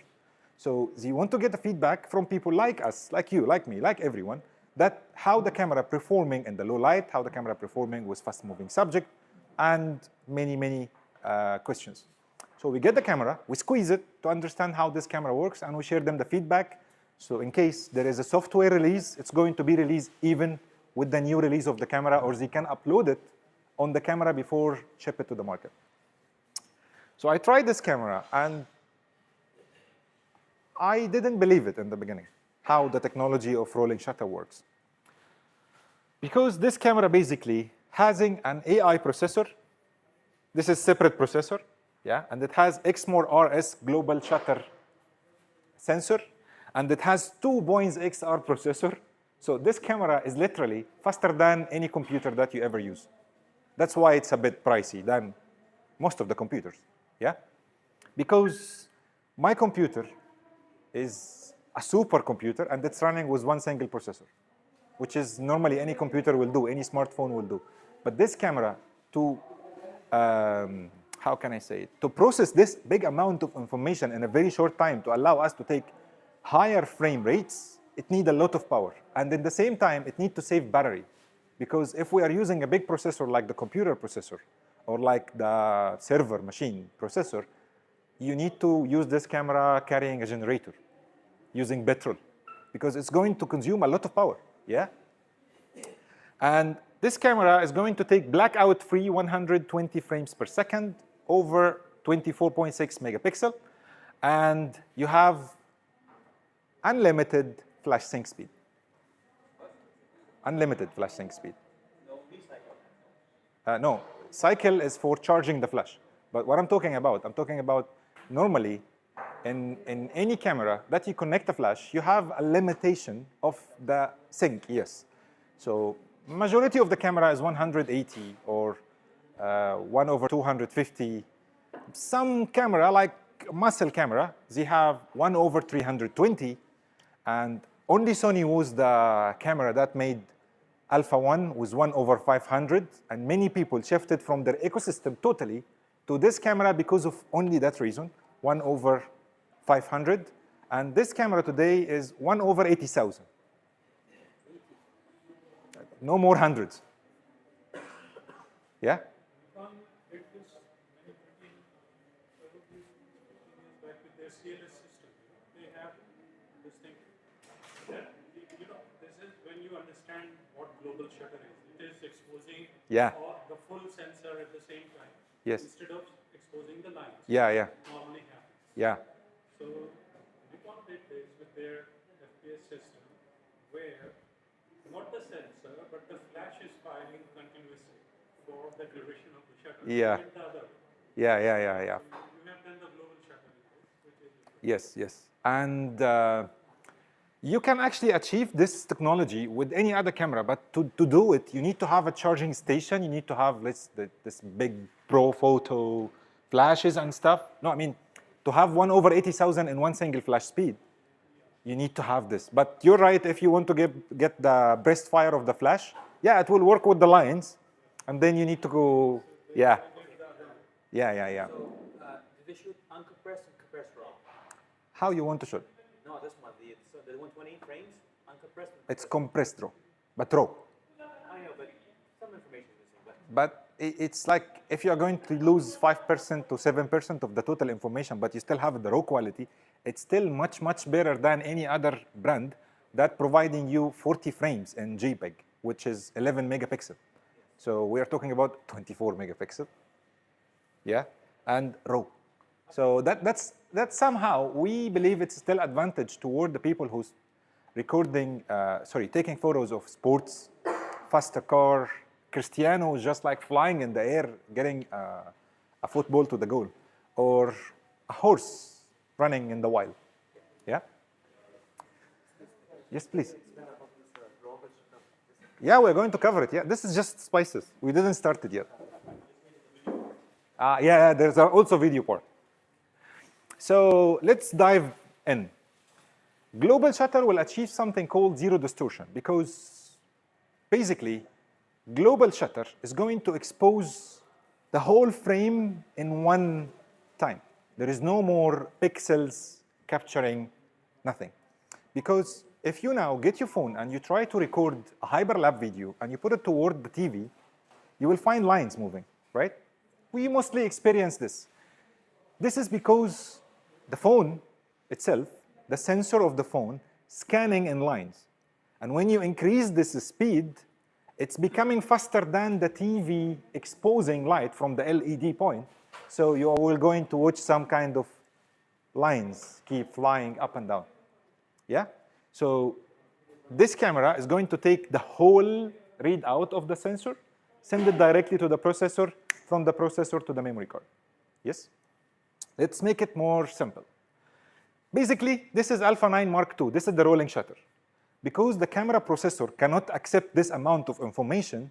B: So they want to get the feedback from people like us, like you, like me, like everyone, that how the camera performing in the low light, how the camera performing with fast-moving subject, and many questions. So we get the camera, we squeeze it to understand how this camera works, and we share them the feedback. So in case there is a software release, it's going to be released even with the new release of the camera, or they can upload it on the camera before ship it to the market. So I tried this camera, and I didn't believe it in the beginning, how the technology of rolling shutter works. Because this camera basically having an AI processor, this is separate processor, yeah, and it has Exmor RS global shutter sensor, and it has 2 Boeing's XR processor. So this camera is literally faster than any computer that you ever use. That's why it's a bit pricey than most of the computers, yeah? Because my computer is a supercomputer, and it's running with 1 single processor, which is normally any computer will do, any smartphone will do. But this camera, to, how can I say it? To process this big amount of information in a very short time to allow us to take higher frame rates, it needs a lot of power. And at the same time, it needs to save battery. Because if we are using a big processor like the computer processor, or like the server machine processor, you need to use this camera carrying a generator, using petrol, because it's going to consume a lot of power, yeah? And this camera is going to take blackout-free 120 frames per second over 24.6 megapixel, and you have unlimited flash sync speed. Unlimited flash sync speed. No, cycle is for charging the flash. But what I'm talking about normally in any camera that you connect a flash, you have a limitation of the sync, yes. So majority of the camera is 180 or 1 over 250. Some camera, like muscle camera, they have 1 over 320, and only Sony was the camera that made Alpha 1 was 1 over 500, and many people shifted from their ecosystem totally to this camera because of only that reason, 1 over 500, and this camera today is 1 over 80,000. No more hundreds. Yeah?
E: Did this manufacturing back with their CLS system. They have this thing. That, this is when you understand what global shutter is. It is exposing
B: Yeah.
E: the full sensor at the same time.
B: Yes.
E: Instead of exposing the lines.
B: Yeah, yeah,
E: Normally happens.
B: yeah.
E: So Nikon did this with their FPS system, where not the sensor, but the flash is firing continuously for the duration of the shutter.
B: Yeah.
E: And the other.
B: Yeah.
E: You have done the global shutter, which is
B: Yes, yes. And you can actually achieve this technology with any other camera, but to do it, you need to have a charging station. You need to have this big pro photo flashes and stuff. No, I mean, to have 1 over 80,000 in one single flash speed, you need to have this. But you're right, if you want to get the breast fire of the flash, yeah, it will work with the lines, and then you need to go, yeah. Yeah.
F: So, did they shoot uncompressed and compressed raw?
B: How you want to shoot?
F: No, this one, the 120 frames, uncompressed.
B: It's compressed raw, but raw.
F: I know, but some information is missing.
B: But it's like if you're going to lose 5% to 7% of the total information, but you still have the raw quality, it's still much, much better than any other brand that providing you 40 frames in JPEG, which is 11 megapixel. So we are talking about 24 megapixel, yeah, and raw. So that's somehow, we believe it's still advantage toward the people who's taking photos of sports, faster car, Cristiano just like flying in the air, getting a football to the goal, or a horse running in the wild. Yeah? Yes, please. Yeah, we're going to cover it. Yeah, this is just spices. We didn't start it yet. Yeah, there's also video part. So let's dive in. Global shutter will achieve something called zero distortion, because basically, global shutter is going to expose the whole frame in one time. There is no more pixels capturing nothing. Because if you now get your phone and you try to record a hyperlapse video and you put it toward the TV, you will find lines moving, right? We mostly experience this. This is because the phone itself, the sensor of the phone, scanning in lines. And when you increase this speed, it's becoming faster than the TV exposing light from the LED point. So you are going to watch some kind of lines keep flying up and down. Yeah? So this camera is going to take the whole readout of the sensor, send it directly to the processor, from the processor to the memory card. Yes? Let's make it more simple. Basically, this is Alpha 9 Mark II. This is the rolling shutter. Because the camera processor cannot accept this amount of information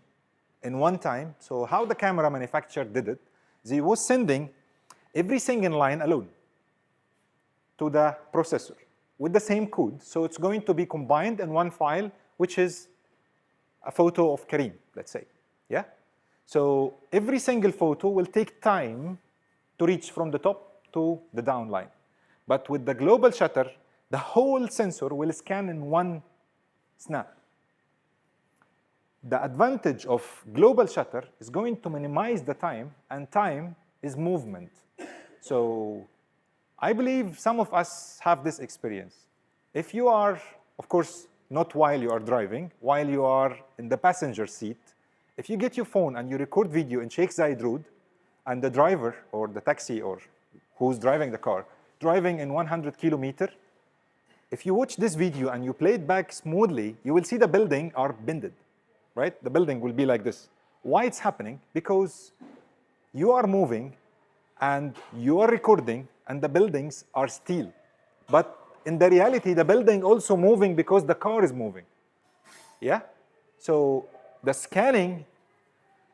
B: in one time, so how the camera manufacturer did it, they was sending every single line alone to the processor with the same code. So it's going to be combined in one file, which is a photo of Kareem, let's say. Yeah? So every single photo will take time to reach from the top to the down line. But with the global shutter, the whole sensor will scan in one snap. The advantage of global shutter is going to minimize the time, and time is movement. So I believe some of us have this experience. If you are of course, not while you are driving, while you are in the passenger seat. If you get your phone and you record video in Sheikh Zayed Road, and the driver or the taxi or who's driving the car, driving in 100 kilometer, if you watch this video and you play it back smoothly, you will see the building are bended, right? The building will be like this. Why it's happening? Because you are moving and you are recording and the buildings are still. But in the reality, the building also moving because the car is moving. Yeah? So the scanning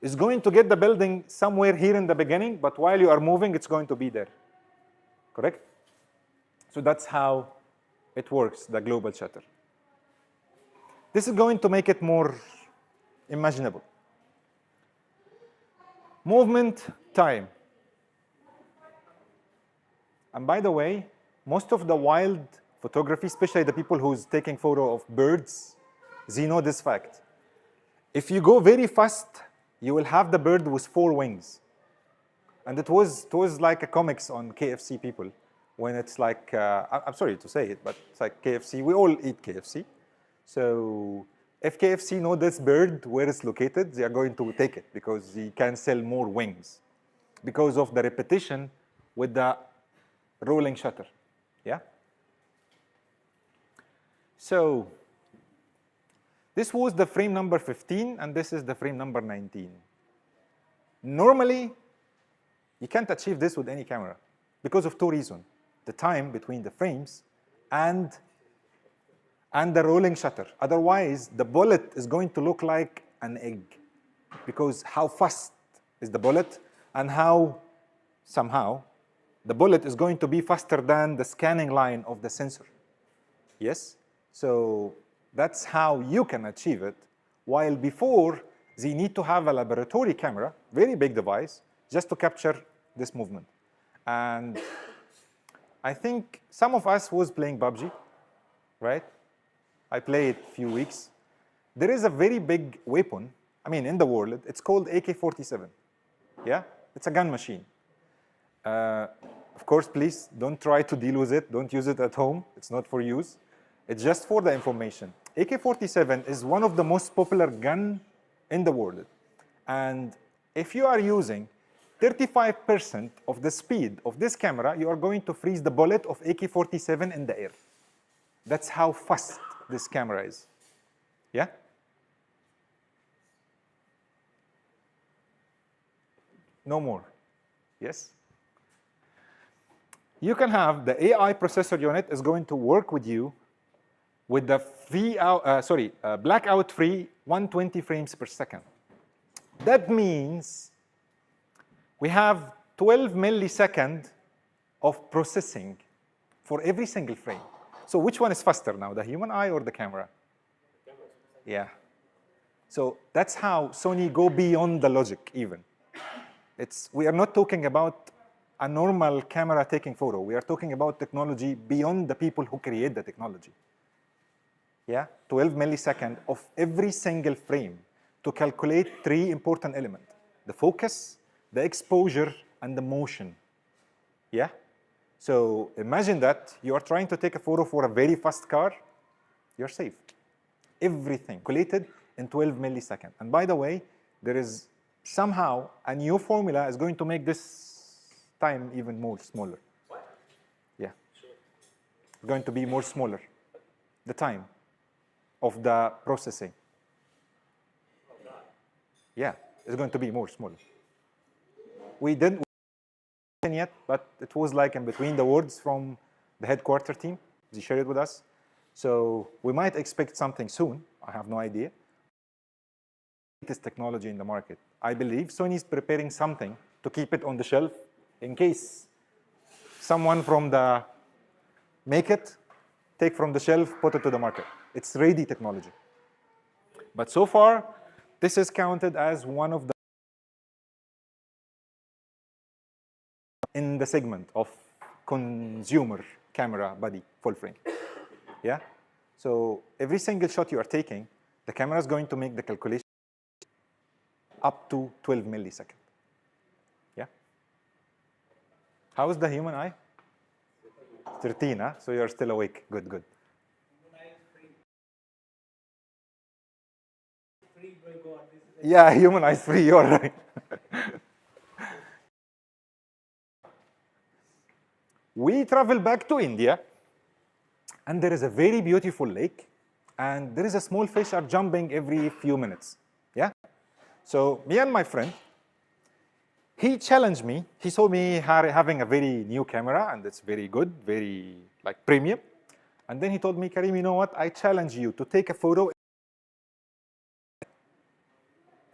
B: is going to get the building somewhere here in the beginning, but while you are moving, it's going to be there. Correct? So that's how it works, the global shutter. This is going to make it more imaginable. Movement time. And by the way, most of the wild photography, especially the people who's taking photo of birds, they know this fact. If you go very fast, you will have the bird with 4 wings. And it was like a comics on KFC people, when it's like, I'm sorry to say it, but it's like KFC, we all eat KFC. So if KFC know this bird, where it's located, they are going to take it because they can sell more wings because of the repetition with the rolling shutter, yeah? So this was the frame number 15, and this is the frame number 19. Normally, you can't achieve this with any camera because of 2 reasons. The time between the frames and the rolling shutter. Otherwise, the bullet is going to look like an egg because how fast is the bullet and how somehow the bullet is going to be faster than the scanning line of the sensor. Yes? So that's how you can achieve it, while before they need to have a laboratory camera, very big device, just to capture this movement. And I think some of us was playing PUBG, right? I played a few weeks. There is a very big weapon, I mean, in the world, it's called AK-47, yeah? It's a gun machine. Of course, please don't try to deal with it. Don't use it at home. It's not for use. It's just for the information. AK-47 is one of the most popular gun in the world. And if you are using 35% of the speed of this camera, you are going to freeze the bullet of AK-47 in the air. That's how fast this camera is. Yeah? No more. Yes? You can have the AI processor unit is going to work with you with the blackout free 120 frames per second. That means we have 12 milliseconds of processing for every single frame. So which one is faster now, the human eye or the camera? Yeah. So that's how Sony go beyond the logic even. We are not talking about a normal camera taking photo. We are talking about technology beyond the people who create the technology. Yeah, 12 milliseconds of every single frame to calculate 3 important elements: the focus, the exposure, and the motion. Yeah? So imagine that you are trying to take a photo for a very fast car, you're safe. Everything calculated in 12 milliseconds. And by the way, there is somehow a new formula is going to make this time even more smaller.
C: What?
B: Yeah. It's going to be more smaller. The time of the processing.
C: Oh, God.
B: Yeah, it's going to be more smaller. We didn't yet, but it was like in between the words from the headquarter team. They shared it with us. So we might expect something soon. I have no idea. Latest technology in the market. I believe Sony is preparing something to keep it on the shelf in case someone from the make it, take from the shelf, put it to the market. It's ready technology. But so far, this is counted as one of the in the segment of consumer camera body full frame. Yeah? So every single shot you are taking, the camera is going to make the calculation up to 12 milliseconds. Yeah? How is the human eye? 13, huh? So you're still awake. Good, good.
F: Human eye is free. free will go on. This is
B: Yeah, human eyes free, you're right. We travel back to India, and there is a very beautiful lake, and there is a small fish are jumping every few minutes. Yeah? So me and my friend, he challenged me. He saw me having a very new camera, and it's very good, very like premium. And then he told me, Kareem, you know what? I challenge you to take a photo.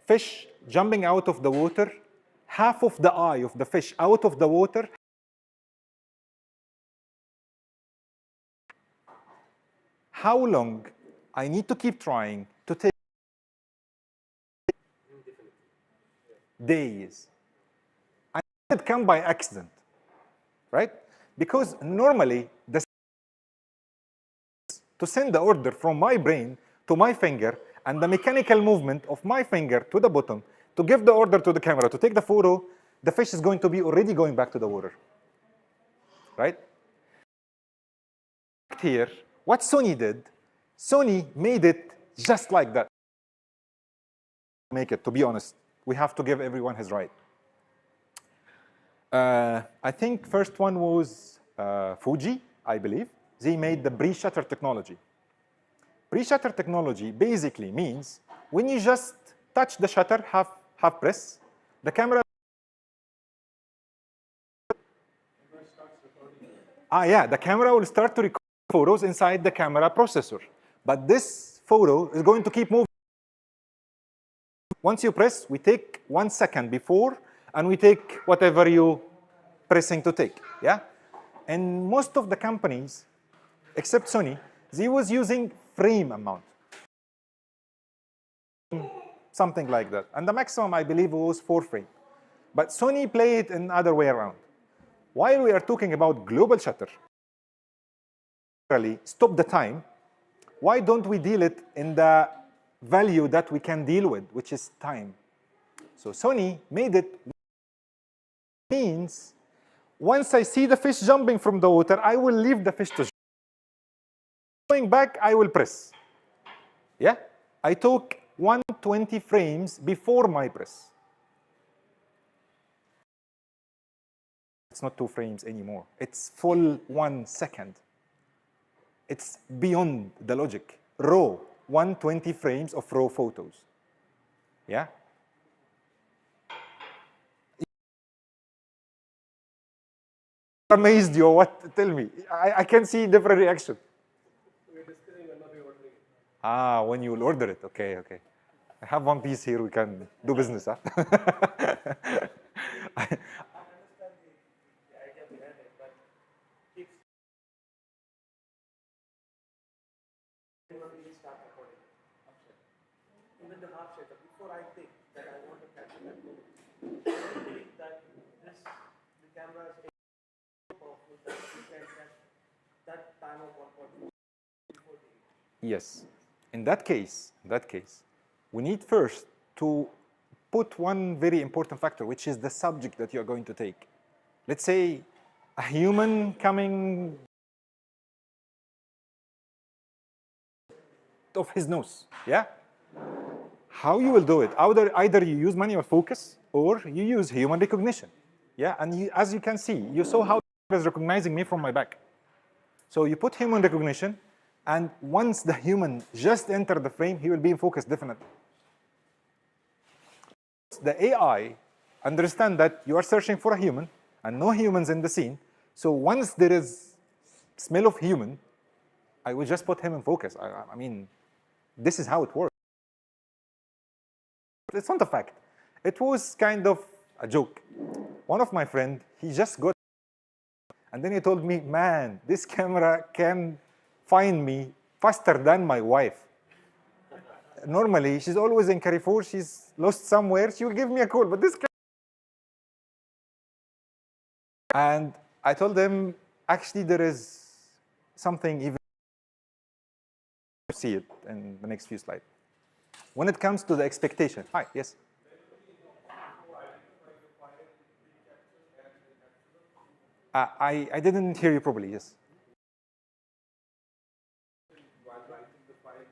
B: Fish jumping out of the water, half of the eye of the fish out of the water. How long I need to keep trying to take days. And it come by accident, right? Because normally to send the order from my brain to my finger and the mechanical movement of my finger to the bottom to give the order to the camera to take the photo, the fish is going to be already going back to the water, right? Here, what Sony did, Sony made it just like that. Make it, to be honest. We have to give everyone his right. I think first one was Fuji, I believe. They made the pre-shutter technology. Pre-shutter technology basically means when you just touch the shutter, half press, the camera. Yeah, the camera will start to record photos inside the camera processor. But this photo is going to keep moving. Once you press, we take 1 second before, and we take whatever you pressing to take. Yeah, and most of the companies, except Sony, they was using frame amount, something like that, and the maximum I believe was 4 frames. But Sony played it in other way around. While we are talking about global shutter, really stop the time. Why don't we deal it in the value that we can deal with, which is time? So Sony made it means once I see the fish jumping from the water, I will leave the fish to jump. Going back, I will press. Yeah? I took 120 frames before my press. It's not 2 frames anymore. It's full 1 second. It's beyond the logic. Raw, 120 frames of raw photos. Yeah? Amazed you, what? Tell me. I can see different reaction.
E: We're discussing another ordering.
B: Ah, when you will order it. Okay, okay. I have one piece here, we can do business, huh?
F: even the half shutter. Before I think that I want to capture that moment, I believe that the camera is so powerful that you can catch that time of 1.4 before the
B: Yes. In that case, we need first to put one very important factor, which is the subject that you're going to take. Let's say a human coming of his nose, yeah? How you will do it? Either you use manual focus or you use human recognition, yeah? And as you can see, you saw how it is recognizing me from my back. So you put human recognition, and once the human just entered the frame, he will be in focus definitely. The AI understand that you are searching for a human and no humans in the scene. So once there is smell of human, I will just put him in focus. I mean, this is how it works. It's not a fact. It was kind of a joke. One of my friends, he just got, and then he told me, man, this camera can find me faster than my wife. Normally, she's always in Carrefour, she's lost somewhere, she will give me a call, but this camera. And I told him, actually, there is something even, see it in the next few slides. When it comes to the expectation, hi, yes? I didn't hear you properly, yes.
D: While writing the file name,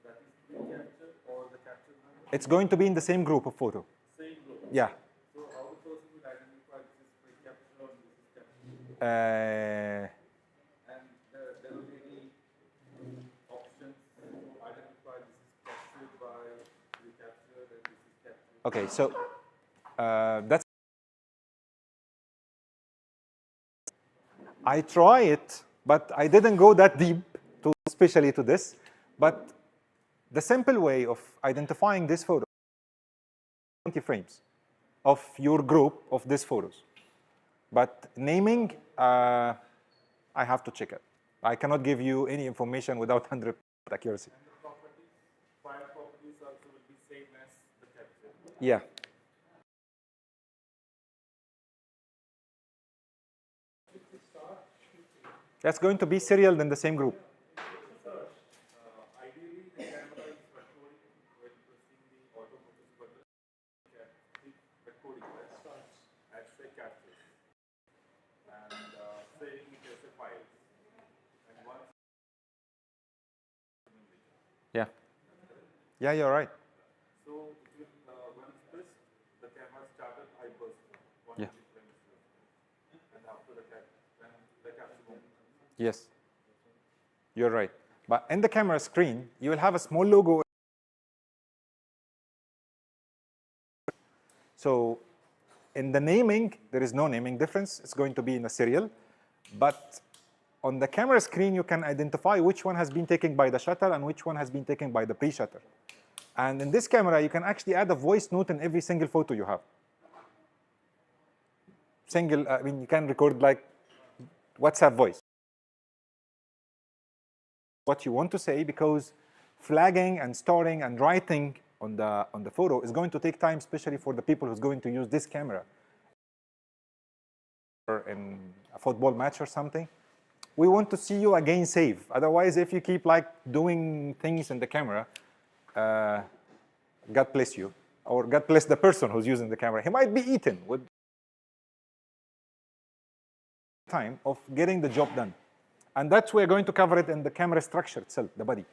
D: that is pre-capture or the capture
B: It's going to be in the same group of photo.
D: Same group.
B: Yeah.
D: So how the person will identify this is pre-capture or this is capture? And there will be any options to identify this is captured by pre-captured and this is captured.
B: Okay, so that's. I try it, but I didn't go that deep, especially to this. But the simple way of identifying this photo, 20 frames of your group of these photos. But naming, I have to check it. I cannot give you any information without 100% accuracy.
D: And the properties, file properties also will be same as the capture.
B: Yeah. That's going to be serial in the same group.
D: Ideally, the camera is recording when pressing the autofocus button. Recording as a capture and saving it as a file. And once
B: Yeah. Yeah, you're right.
D: so it will once pressed, the camera started hyperburst.
B: Yeah.
D: And after the when the capture moment.
B: Yes, you're right. But in the camera screen, you will have a small logo. So in the naming, there is no naming difference. It's going to be in a serial. But on the camera screen, you can identify which one has been taken by the shutter and which one has been taken by the pre-shutter. And in this camera, you can actually add a voice note in every single photo you have. I mean, you can record like WhatsApp voice. What you want to say, because flagging and storing and writing on the photo is going to take time, especially for the people who's going to use this camera or in a football match or something. We want to see you again save. Otherwise, if you keep like doing things in the camera, God bless you, or God bless the person who's using the camera. He might be eaten with time of getting the job done. And that's we're going to cover it in the camera structure itself, the body.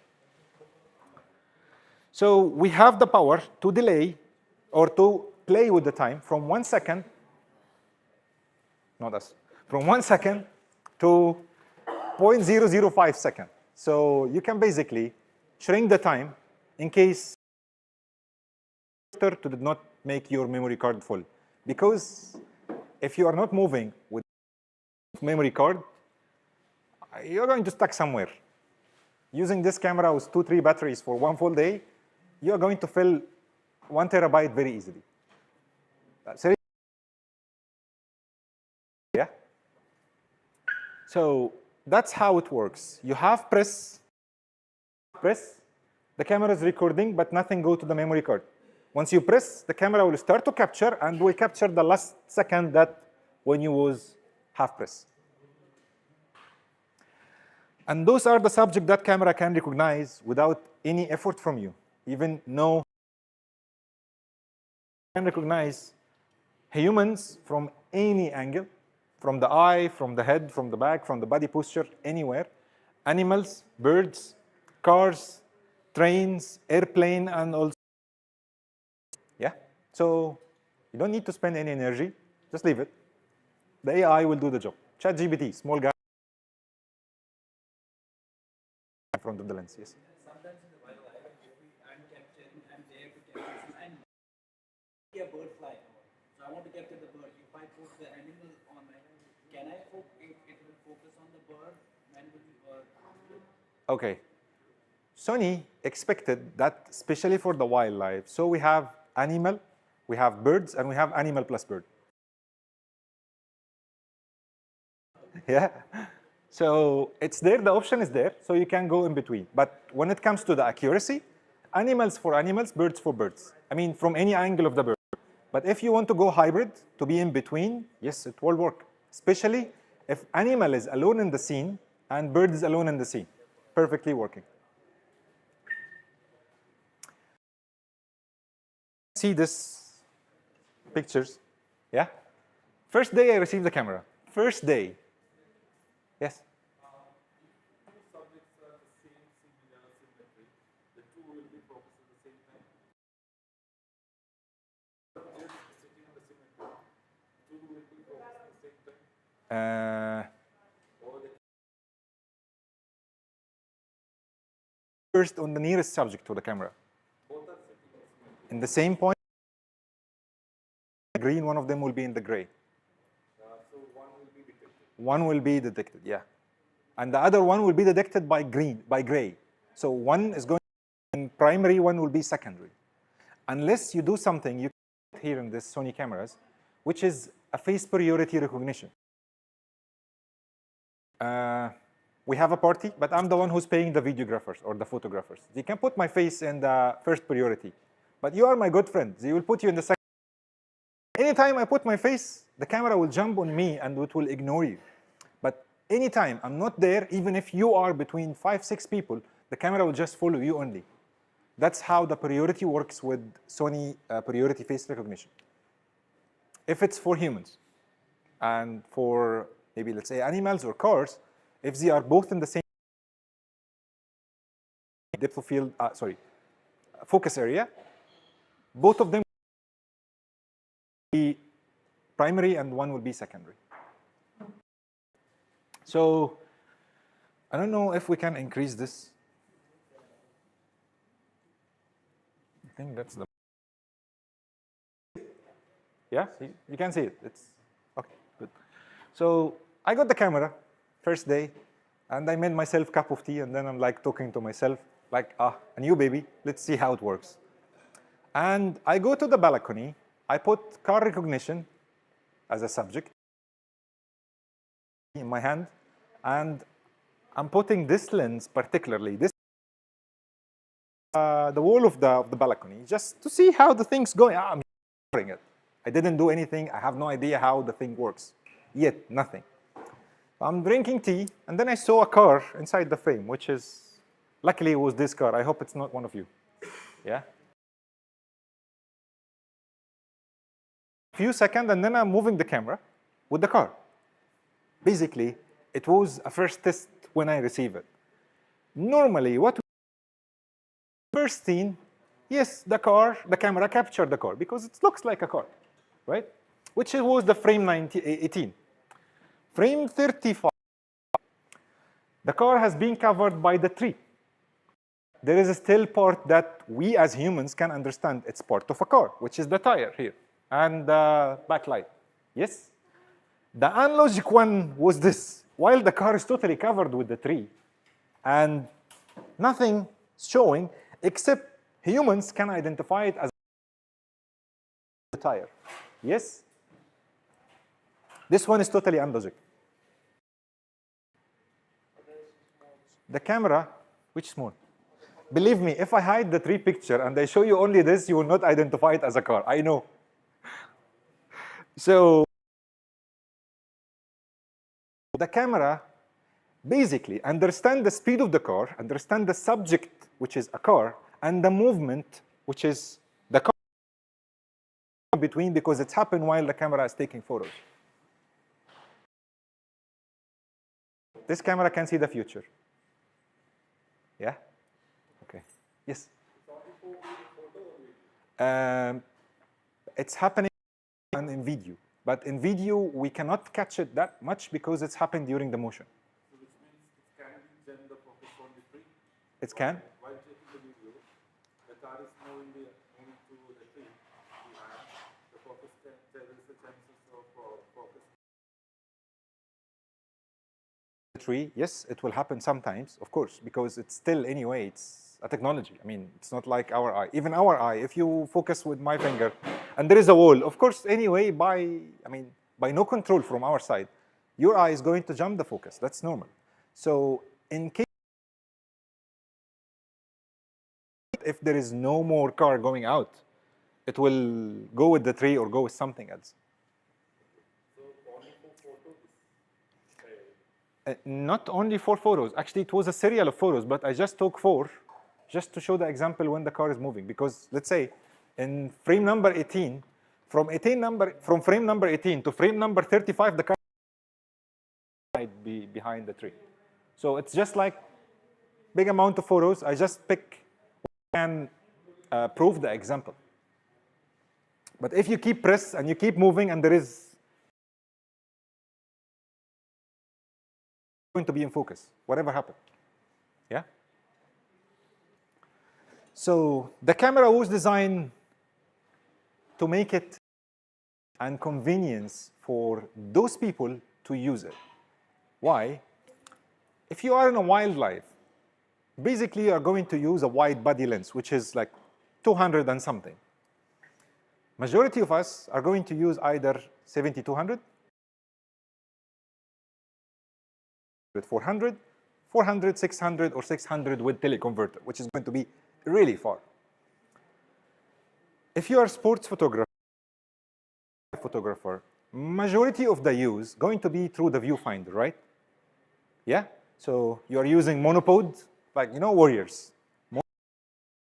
B: So we have the power to delay or to play with the time from 1 second, not us, from 1 second to 0.005 second. So you can basically shrink the time in case to did not make your memory card full. Because if you are not moving with memory card, you're going to stuck somewhere. Using this camera with 2-3 batteries for one full day, you're going to fill 1 terabyte very easily. Yeah? So that's how it works. You have press, the camera is recording, but nothing go to the memory card. Once you press, the camera will start to capture, and will capture the last second that when you was half press. And those are the subjects that camera can recognize without any effort from you. Even no can recognize humans from any angle, from the eye, from the head, from the back, from the body posture, anywhere. Animals, birds, cars, trains, airplane, and also. Yeah. So you don't need to spend any energy. Just leave it. The AI will do the job. ChatGPT, small guy. In front of the lens, yes.
G: Sometimes in the wildlife, if I'm capturing, I'm there to capture, and see a bird fly. So I want to capture the bird. If I put the animal on my, can I if it will focus on the bird manually or?
B: Okay. Sony expected that, especially for the wildlife. So we have animal, we have birds, and we have animal plus bird. Yeah. So it's there, the option is there, so you can go in between. But when it comes to the accuracy, animals for animals, birds for birds. I mean, from any angle of the bird. But if you want to go hybrid, to be in between, yes, it will work. Especially if animal is alone in the scene and bird is alone in the scene. Perfectly working. See this pictures, yeah? First day I received the camera. First day. Yes?
D: Subjects are the same similar symmetry. The two will be focused at the same time.
B: First on the nearest subject to the camera. In the same point, green, one of them will be in the gray.
D: So one will be detected.
B: One will be detected, yeah. And the other one will be detected by gray. So one is going in primary, one will be secondary. Unless you do something you here in this Sony cameras, which is a face priority recognition. We have a party, but I'm the one who's paying the videographers or the photographers. They can put my face in the first priority, but you are my good friend. They will put you in the second. Anytime I put my face, the camera will jump on me and it will ignore you. But anytime I'm not there, even if you are between 5, 6 people, the camera will just follow you only. That's how the priority works with Sony priority face recognition. If it's for humans, and for maybe let's say animals or cars, if they are both in the same depth of field, focus area, both of them will be primary and one will be secondary. So I don't know if we can increase this. I think that's the. Yeah, you can see it. It's okay, good. So I got the camera first day, and I made myself a cup of tea, and then I'm like talking to myself, like, a new baby, let's see how it works. And I go to the balcony, I put car recognition as a subject in my hand, and I'm putting this lens particularly, this the wall of the balcony, just to see how the thing's going. I'm doing it. I didn't do anything. I have no idea how the thing works. Yet, nothing. I'm drinking tea, and then I saw a car inside the frame, which is, luckily it was this car. I hope it's not one of you. Yeah? A few seconds, and then I'm moving the camera with the car. Basically, it was a first test when I receive it. Normally, what first scene, yes, the camera captured the car because it looks like a car, right? Which was the frame 18. Frame 35, the car has been covered by the tree. There is a still part that we as humans can understand. It's part of a car, which is the tire here and the backlight. Yes? The unlogic one was this. While the car is totally covered with the tree and nothing showing except humans can identify it as the tire. Yes? This one is totally unlogic. The camera, which small? Believe me, if I hide the tree picture and I show you only this, you will not identify it as a car. I know. So the camera basically understand the speed of the car, understand the subject, which is a car, and the movement, which is the car in between, because it's happened while the camera is taking photos. This camera can see the future. Yeah? Okay. Yes? It's happening in video. But in video, we cannot catch it that much because it's happened during the motion.
D: So which means it can be the focus on the tree.
B: It can?
D: While taking the video, the car is moving to the tree behind. The focus there is a chances of focus.
B: Tree, yes, it will happen sometimes, of course, because it's still, anyway, it's a technology. I mean, it's not like our eye. Even our eye, if you focus with my finger and there is a wall, of course, anyway, by no control from our side, your eye is going to jump the focus. That's normal. So in case if there is no more car going out, it will go with the tree or go with something else. Not only for photos. Actually, it was a serial of photos, but I just took 4 just to show the example when the car is moving. Because let's say in frame number 18, from frame number 18 to frame number 35, the car might be behind the tree. So it's just like big amount of photos. I just pick and prove the example. But if you keep press and you keep moving and there is going to be in focus, whatever happened. Yeah? So the camera was designed to make it and convenience for those people to use it. Why? If you are in a wildlife, basically you are going to use a wide body lens, which is like 200 and something. Majority of us are going to use either 70-200, with 400, 400, 600, or 600 with teleconverter, which is going to be really far. If you are a sports photographer, majority of the use going to be through the viewfinder, right? Yeah? So you are using monopode, like, warriors.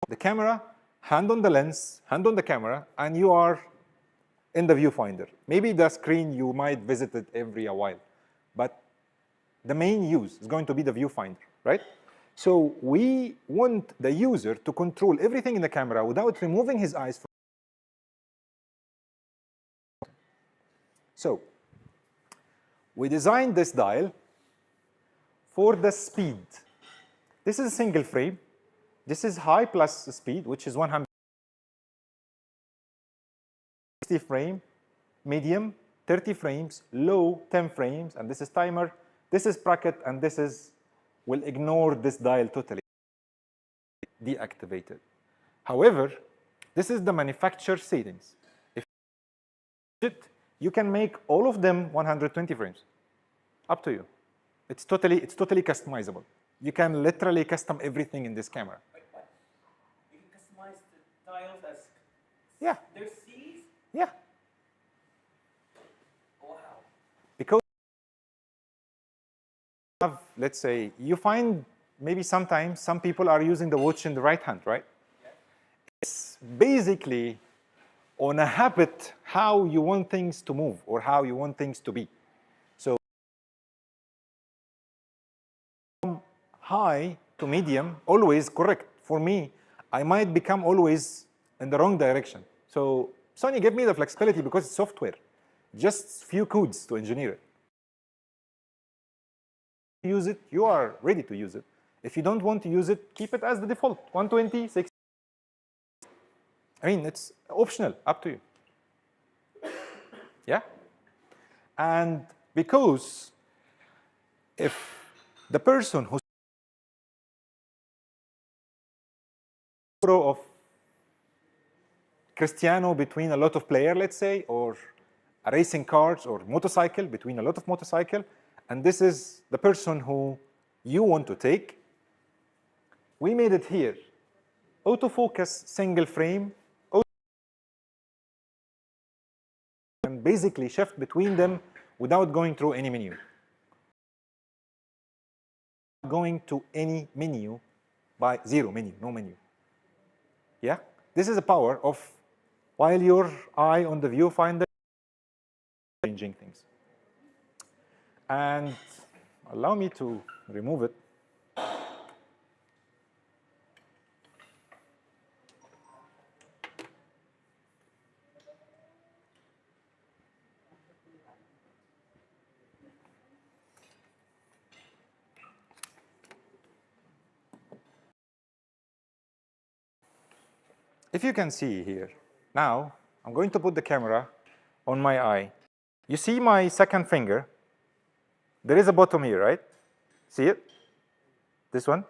B: The camera, hand on the lens, hand on the camera, and you are in the viewfinder. Maybe the screen you might visit it every a while, but the main use is going to be the viewfinder, right? So we want the user to control everything in the camera without removing his eyes from. So we designed this dial for the speed. This is a single frame. This is high plus speed, which is 160 frame, medium 30 frames, low 10 frames, and this is timer. This is bracket, and this is will ignore this dial totally, deactivated. However, this is the manufacturer settings. If you can make all of them 120 frames, up to you. It's totally customizable. You can literally custom everything in this camera.
G: Wait, what? You can customize the tiles as
B: Yeah.
G: there's C's?
B: Yeah.
G: Wow.
B: Because let's say you find maybe sometimes some people are using the watch in the right hand, right? Yeah. It's basically on a habit how you want things to move or how you want things to be. So from high to medium, always correct. For me, I might become always in the wrong direction. So Sony gave me the flexibility because it's software. Just few codes to engineer it. Use it, you are ready to use it. If you don't want to use it, keep it as the default, 120, 60. I mean, it's optional, up to you. Yeah? And because if the person who's of Cristiano between a lot of players, let's say, or a racing cars or motorcycle between a lot of motorcycle, and this is the person who you want to take, we made it here. Autofocus, single frame, and basically shift between them without going through any menu. Going to any menu by zero menu, no menu. Yeah? This is the power of while your eye on the viewfinder changing things. And allow me to remove it. If you can see here, now I'm going to put the camera on my eye. You see my second finger? There is a bottom here, right? See it? This one?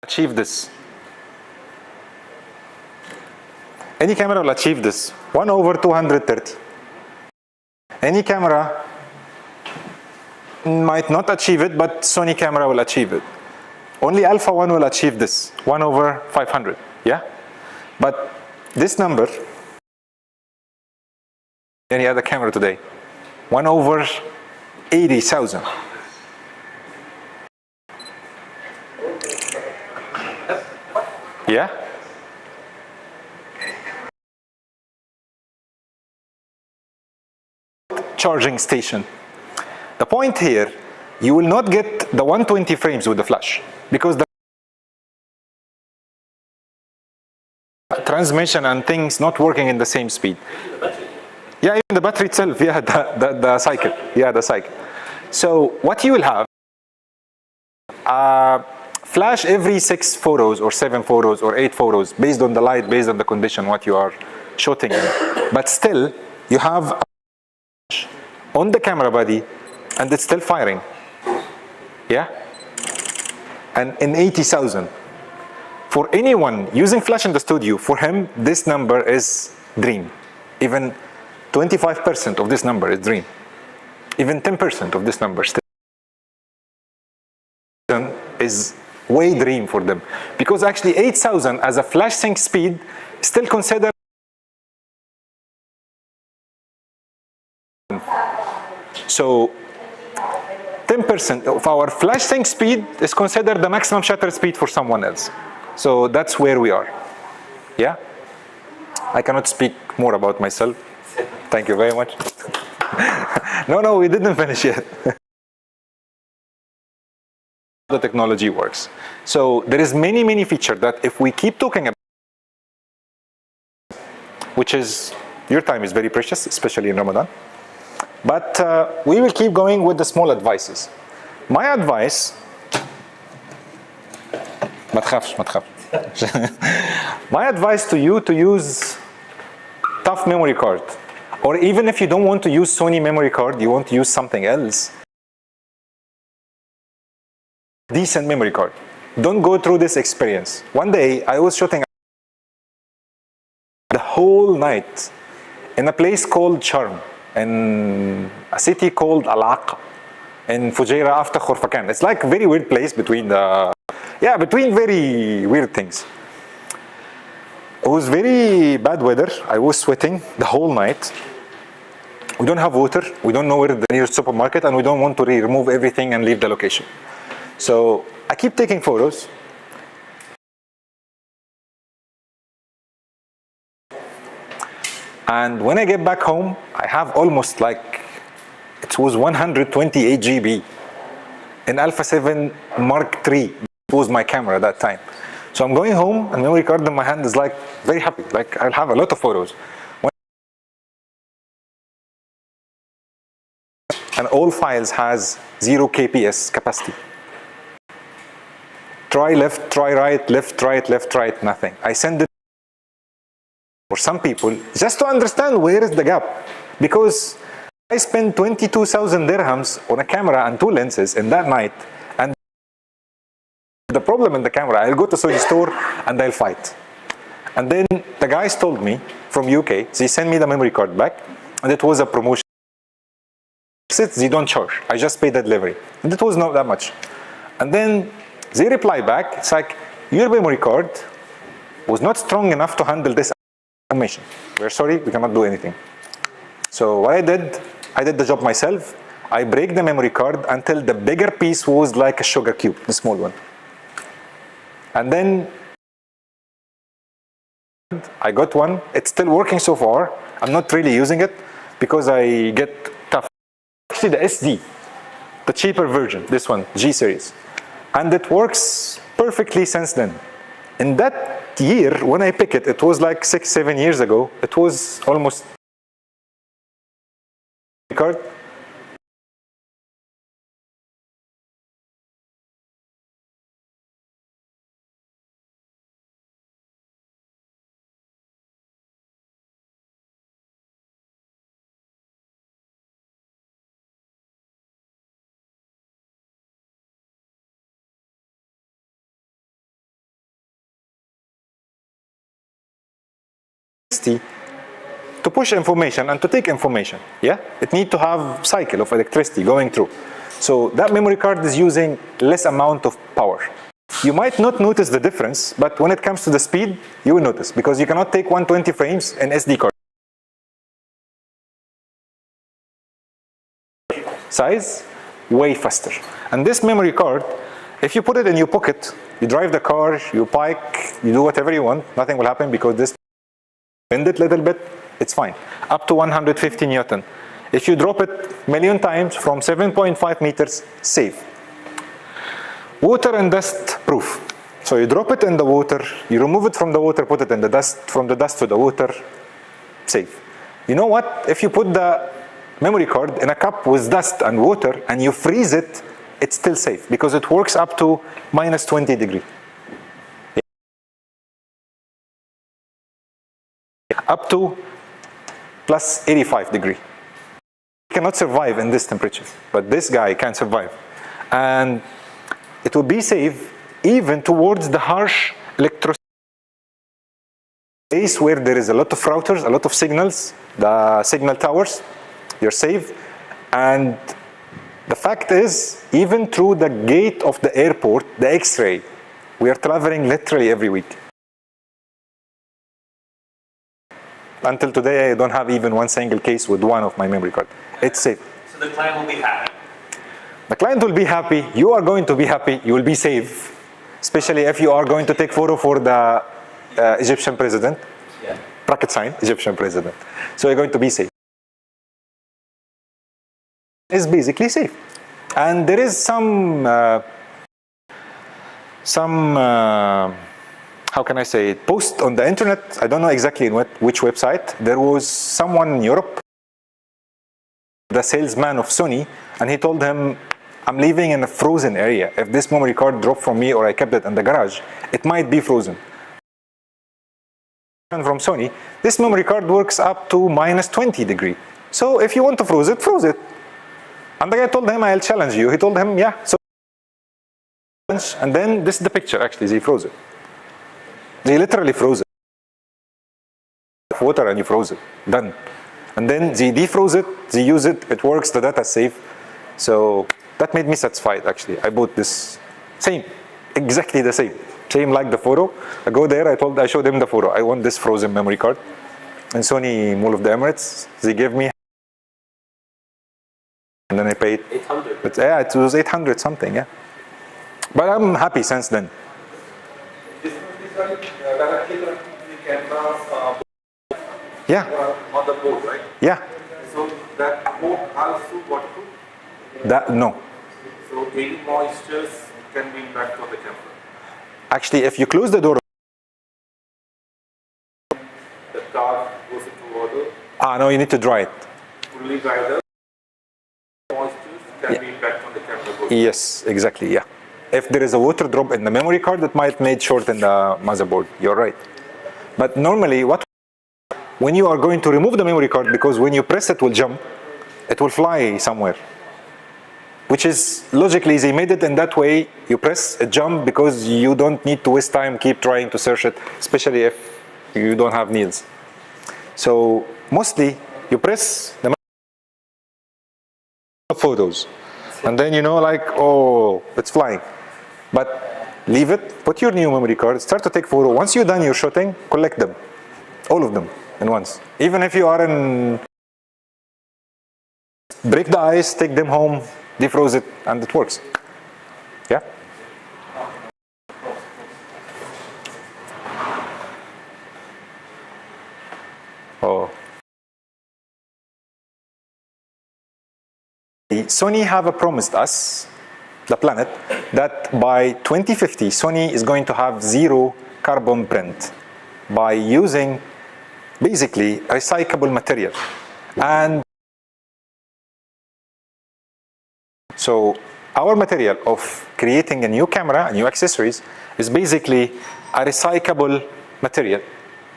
B: achieve this. Any camera will achieve this, 1 over 230. Any camera might not achieve it, but Sony camera will achieve it. Only Alpha 1 will achieve this, 1 over 500, yeah? But this number, any other camera today, 1 over 80,000. Yeah? Charging station. The point here, you will not get the 120 frames with the flash because the transmission and things not working in the same speed. Yeah, even the battery itself, yeah, the cycle, yeah, the cycle. So what you will have, flash every 6 photos or 7 photos or 8 photos based on the light, based on the condition, what you are shooting in. But still, you have a flash on the camera body and it's still firing, yeah? And in 80,000. For anyone using flash in the studio, for him, this number is dream. Even 25% of this number is dream. Even 10% of this number still is way dream for them. Because actually 8,000 as a flash sync speed still considered. So 10% of our flash sync speed is considered the maximum shutter speed for someone else. So that's where we are. Yeah? I cannot speak more about myself. Thank you very much. No, we didn't finish yet. The technology works. So there is many features that if we keep talking about, which is, your time is very precious, especially in Ramadan. But we will keep going with the small advices. My advice, ما تخافش. My advice to you to use tough memory card. Or even if you don't want to use Sony memory card, you want to use something else. Decent memory card. Don't go through this experience. One day I was shooting the whole night in a place called Sharm, in a city called Al-Aqqa, in Fujairah after Khorfakan. It's like a very weird place between between very weird things. It was very bad weather. I was sweating the whole night. We don't have water. We don't know where the nearest supermarket, and we don't want to remove everything and leave the location. So I keep taking photos. And when I get back home, I have almost like, it was 128 GB in Alpha 7 Mark III. It was my camera at that time. So I'm going home and memory card in my hand is like very happy. Like I'll have a lot of photos. And all files has 0 kps capacity. Try left, try right, left, right, nothing. I send it for some people just to understand where is the gap. Because I spent 22,000 dirhams on a camera and 2 lenses in that night. And the problem in the camera, I'll go to Sony store and I'll fight. And then the guys told me from UK, they sent me the memory card back and it was a promotion. They don't charge, I just paid the delivery. And it was not that much. And then they reply back, it's like, your memory card was not strong enough to handle this information. We're sorry, we cannot do anything. So what I did the job myself. I break the memory card until the bigger piece was like a sugar cube, the small one. And then I got one. It's still working so far. I'm not really using it because I get tough. Actually, the SD, the cheaper version, this one, G series. And it works perfectly since then. In that year, when I picked it, it was like 6-7 years ago. It was almost card. electricity to push information and to take information. Yeah, it needs to have cycle of electricity going through. So that memory card is using less amount of power. You might not notice the difference, but when it comes to the speed, you will notice, because you cannot take 120 frames in SD card. Size, way faster. And this memory card, if you put it in your pocket, you drive the car, you bike, you do whatever you want, nothing will happen, because this, bend it a little bit, it's fine. Up to 150 Newton. If you drop it a million times from 7.5 meters, safe. Water and dust proof. So you drop it in the water, you remove it from the water, put it in the dust, from the dust to the water, safe. You know what? If you put the memory card in a cup with dust and water and you freeze it, it's still safe, because it works up to minus 20 degrees. Up to plus 85 degrees. You cannot survive in this temperature, but this guy can survive. And it will be safe even towards the harsh electricity place where there is a lot of routers, a lot of signals, the signal towers, you're safe. And the fact is, even through the gate of the airport, the X-ray, we are traveling literally every week. Until today, I don't have even one single case with one of my memory cards. It's safe.
C: So the client will be happy.
B: The client will be happy, you are going to be happy, you will be safe. Especially if you are going to take photo for the Egyptian president.
C: Yeah.
B: Bracket sign, Egyptian president. So you're going to be safe. It's basically safe. And there is some how can I say it, post on the internet, I don't know exactly in which website. There was someone in Europe, the salesman of Sony, and he told him, I'm living in a frozen area. If this memory card dropped from me or I kept it in the garage, it might be frozen. And from Sony, this memory card works up to minus 20 degrees. So if you want to freeze it, freeze it. And the guy told him, I'll challenge you. He told him, yeah. So, and then this is the picture, actually, they froze it. They literally froze it. Water and you froze it, done. And then they defroze it, they use it, it works, the data is safe. So that made me satisfied, actually. I bought this, same, exactly the same. Same like the photo. I go there, I showed him the photo. I want this frozen memory card. And Sony Mall of the Emirates, they gave me, and then I paid
C: 800.
B: But yeah, it was 800 something, yeah. But I'm happy since then.
D: This will be directly connected to the camera's
B: Yeah,
D: motherboard, right?
B: yeah.
D: So that port also waterproof.
B: That, no.
D: So any moistures can be impact on the camera.
B: Actually, if you close the door,
D: The car goes into water,
B: no, you need to dry it.
D: fully dried up. Moistures can be impact on the camera.
B: Yes, exactly, yeah. If there is a water drop in the memory card, it might made short in the motherboard. You're right. But normally, when you are going to remove the memory card, because when you press it will jump, it will fly somewhere. Which is, logically, they made it in that way. You press, it jump, because you don't need to waste time, keep trying to search it, especially if you don't have needs. So, mostly, you press the photos. And then you know, like, oh, it's flying. But leave it, put your new memory card, start to take photo. Once you're done your shooting, collect them. All of them in once. Even if you are in, break the ice, take them home, defroze it, and it works. Yeah? Oh. Sony have promised us, the planet, that by 2050, Sony is going to have zero carbon print by using basically recyclable material. And so our material of creating a new camera, new accessories, is basically a recyclable material.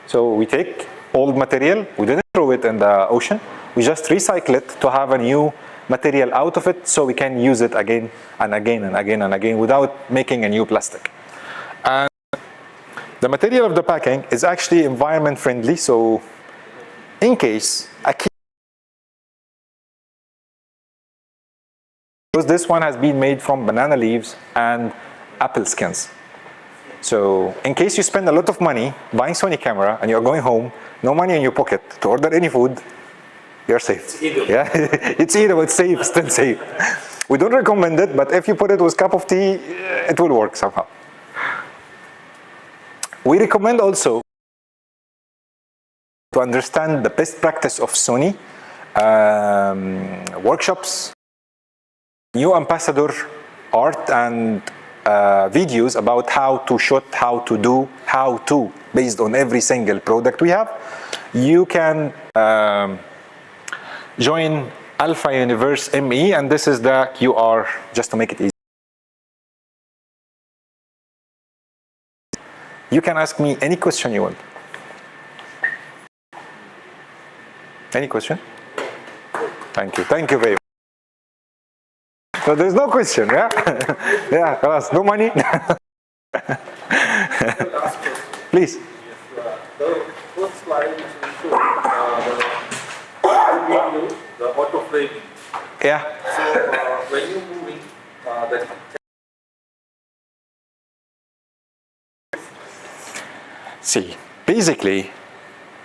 B: So we take old material, we didn't throw it in the ocean, we just recycle it to have a new material out of it, so we can use it again and again and again and again without making a new plastic. And the material of the packing is actually environment friendly, so in case a key, because this one has been made from banana leaves and apple skins. So in case you spend a lot of money buying Sony camera and you're going home, no money in your pocket to order any food, you're safe. Yeah, it's eatable, it's safe, still safe. We don't recommend it, but if you put it with cup of tea, it will work somehow. We recommend also to understand the best practice of Sony, workshops, new ambassador art and videos about how to shoot, how to, based on every single product we have. You can join Alpha Universe ME, and this is the QR just to make it easy. You can ask me any question you want. Any question? Thank you very much. So there's no question, yeah? Yeah, no money. Please.
D: The first slide which we showed, the auto framing.
B: Yeah.
D: So when you're moving, that
B: See, basically,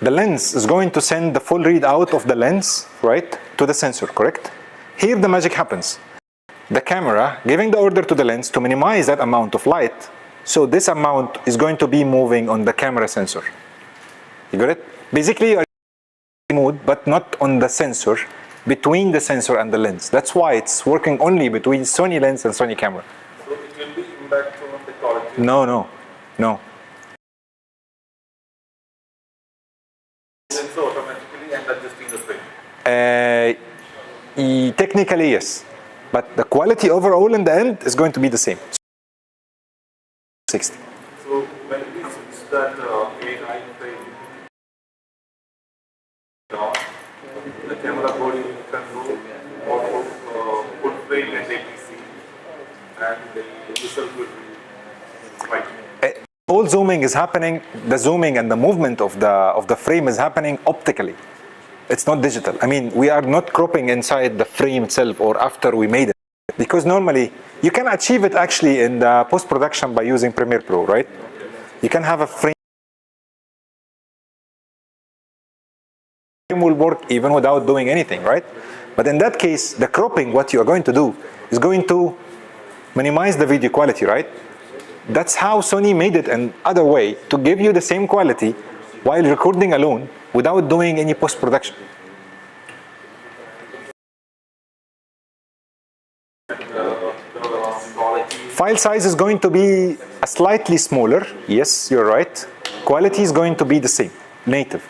B: the lens is going to send the full readout of the lens, right, to the sensor, correct? Here the magic happens. The camera giving the order to the lens to minimize that amount of light, so this amount is going to be moving on the camera sensor. You got it? Basically, you are mode, but not on the sensor, between the sensor and the lens. That's why it's working only between Sony lens and Sony camera.
D: so it will be impact on the quality.
B: No.
D: Sensor automatically and adjusting the frame.
B: Technically, yes. But the quality overall in the end is going to be the same. 60.
D: So when we switch that A9 frame down, the camera body control auto full frame and APC, and the result will be right.
B: All zooming is happening, the zooming and the movement of the frame is happening optically. It's not digital. I mean, we are not cropping inside the frame itself or after we made it. Because normally, you can achieve it actually in the post-production by using Premiere Pro, right? You can have a frame will work even without doing anything, right? But in that case, the cropping, what you are going to do, is going to minimize the video quality, right? That's how Sony made it another way, to give you the same quality while recording alone without doing any post-production. File size is going to be a slightly smaller. Yes, you're right. Quality is going to be the same, native.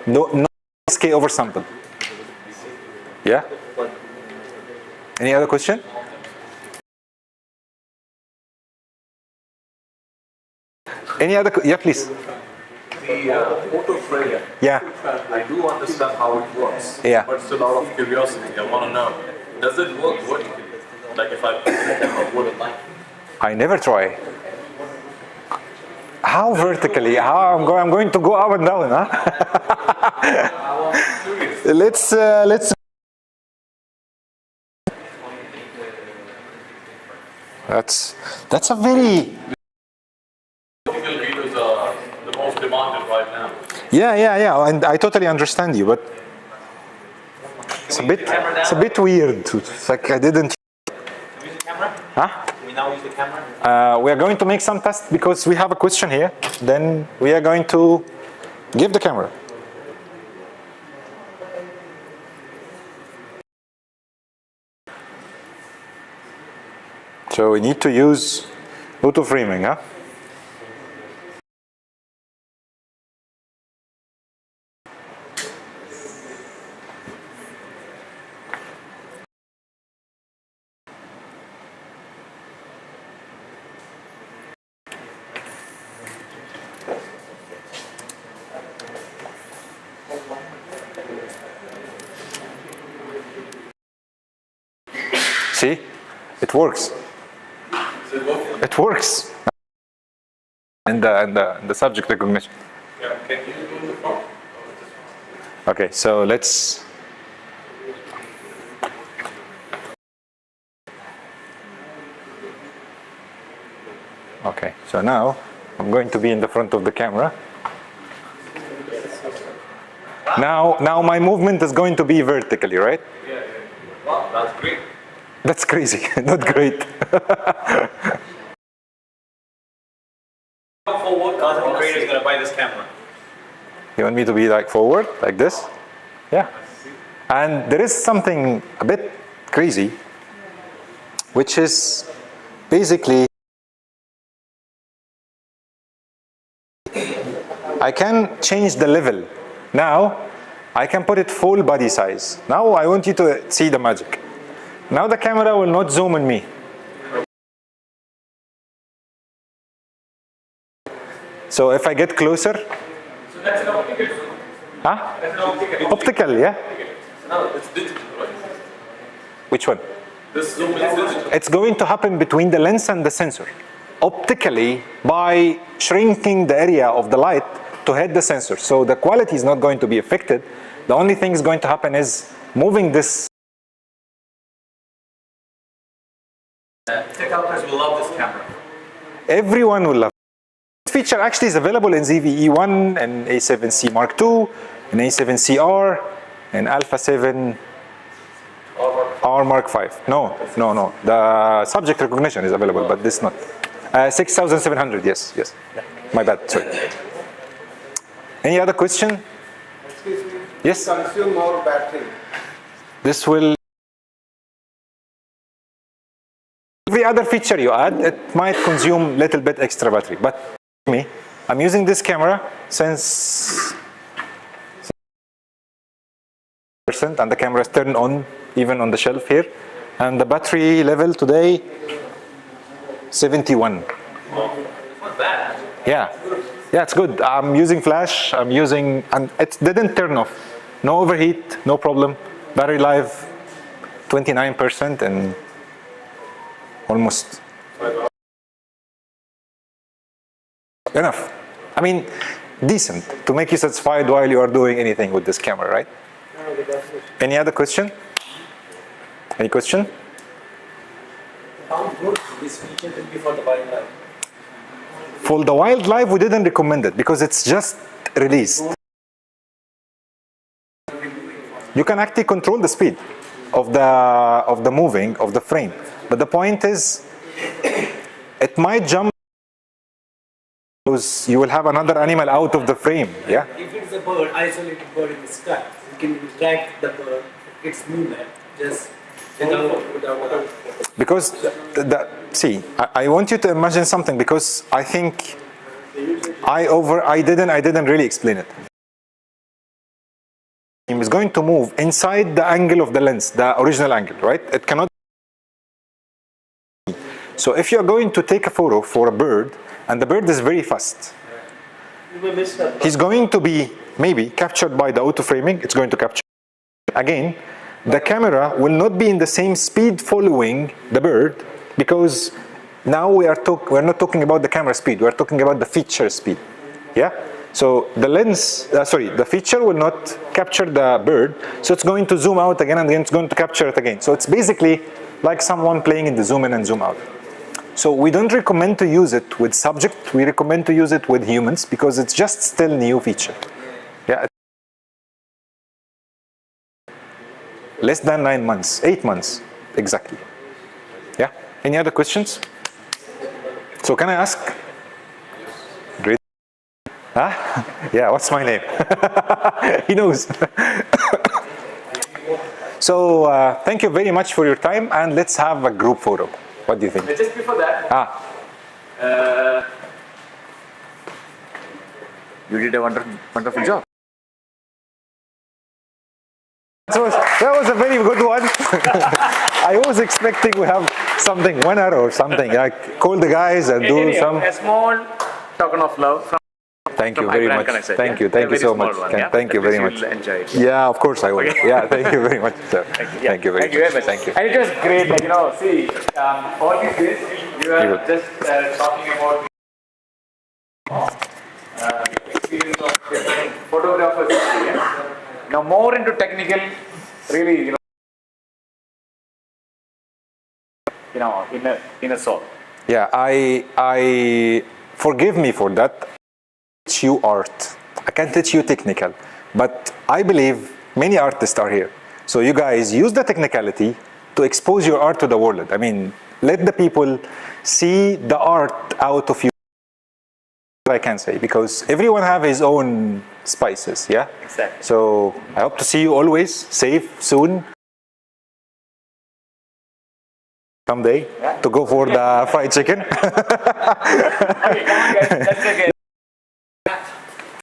B: No SK oversample. Yeah? Any other question? Any other? Yeah, please.
D: The photo frame.
B: Yeah.
D: I do understand how it works.
B: Yeah.
D: But still, out of curiosity, I want to know: does it work vertically? Like if I put the camera vertically?
B: I never try. How vertically? How I'm going to go up and down, huh? let's. That's a very.
D: Vertical videos are the most demanded right now.
B: Yeah, and I totally understand you, but it's a bit weird. It's like I didn't. Huh?
C: Can we now use the camera?
B: We are going to make some tests because we have a question here. Then we are going to give the camera. So we need to use auto framing, huh? See, it works. It works. And the subject recognition.
D: Yeah, can you do the front?
B: Okay, so let's. Okay, so now I'm going to be in the front of the camera. Now my movement is going to be vertically, right?
A: Yeah. Wow, that's great.
B: That's crazy, not great.
A: Forward, Kareem Trader is going to buy this camera.
B: You want me to be like forward, like this? Yeah. And there is something a bit crazy, which is basically I can change the level. Now I can put it full body size. Now I want you to see the magic. Now the camera will not zoom on me. So if I get closer.
A: So that's an optical zoom.
B: Huh?
A: That's an optical.
B: Optical, yeah?
A: No, it's digital, right?
B: Which one?
A: This zoom is digital.
B: It's going to happen between the lens and the sensor. Optically, by shrinking the area of the light to hit the sensor. So the quality is not going to be affected. The only thing is going to happen is moving this.
A: Tech outlets will love this camera.
B: Everyone will love it. This feature actually is available in ZVE1 and A7C Mark II and A7CR and Alpha 7 R Mark V. No. The subject recognition is available, but this not. 6700, yes. Yeah. My bad, sorry. Any other question?
F: Excuse me.
B: Yes?
F: Consume more battery.
B: This will. Every other feature you add, it might consume a little bit extra battery. But me, I'm using this camera since percent, and the camera is turned on even on the shelf here. And the battery level today, 71.
A: Not bad.
B: Yeah, it's good. I'm using flash. And it didn't turn off. No overheat, no problem. Battery life, 29% and almost enough. I mean, decent to make you satisfied while you are doing anything with this camera, right? Any other question? Any question?
G: How good this feature will be for the wildlife?
B: For the wildlife, we didn't recommend it because it's just released. You can actually control the speed of the moving of the frame, but the point is, it might jump because you will have another animal out of the frame. Yeah.
G: If it's a bird, isolated bird in the sky, you can track the bird, its movement, just without
B: Because see, I want you to imagine something because I think I didn't really explain it. It's going to move inside the angle of the lens, the original angle, right? It cannot. So if you're going to take a photo for a bird and the bird is very fast, he's going to be maybe captured by the auto framing. It's going to capture again. The camera will not be in the same speed following the bird because now we're not talking about the camera speed. We're talking about the feature speed. Yeah. So the lens, the feature will not capture the bird. So it's going to zoom out again and then it's going to capture it again. So it's basically like someone playing in the zoom in and zoom out. So we don't recommend to use it with subject. We recommend to use it with humans because it's just still new feature. Yeah. Less than 9 months, 8 months, exactly. Yeah. Any other questions? So can I ask? Great. Huh? Yeah. What's my name? He knows. So thank you very much for your time, and let's have a group photo. What do you think?
A: Just before that, you did a wonderful job.
B: That was a very good one. I was expecting we have something winner or something. Like call the guys and do some.
A: A small token of love from.
B: Thank you
A: from
B: very
A: iBrandConnect
B: much.
A: side,
B: Thank
A: yeah?
B: you. Thank you so much.
A: One, yeah?
B: Thank you
A: At least
B: very much.
A: you'll enjoy it.
B: Yeah, of course I will.
A: Okay.
B: Yeah, thank you very much, sir. Thank you very much.
A: Thank you.
B: Thank you.
A: And it was great, like, see, all these days, you were just talking about experience of different photographers' experience. Now more into technical, really, in a soul.
B: Yeah, I forgive me for that. Teach you art. I can teach you technical, but I believe many artists are here. So you guys use the technicality to expose your art to the world. I mean, let the people see the art out of you. I can say, because everyone have his own spices. Yeah.
A: Exactly.
B: So I hope to see you always safe soon. Someday to go for the fried chicken.
A: Okay, come on guys, let's take a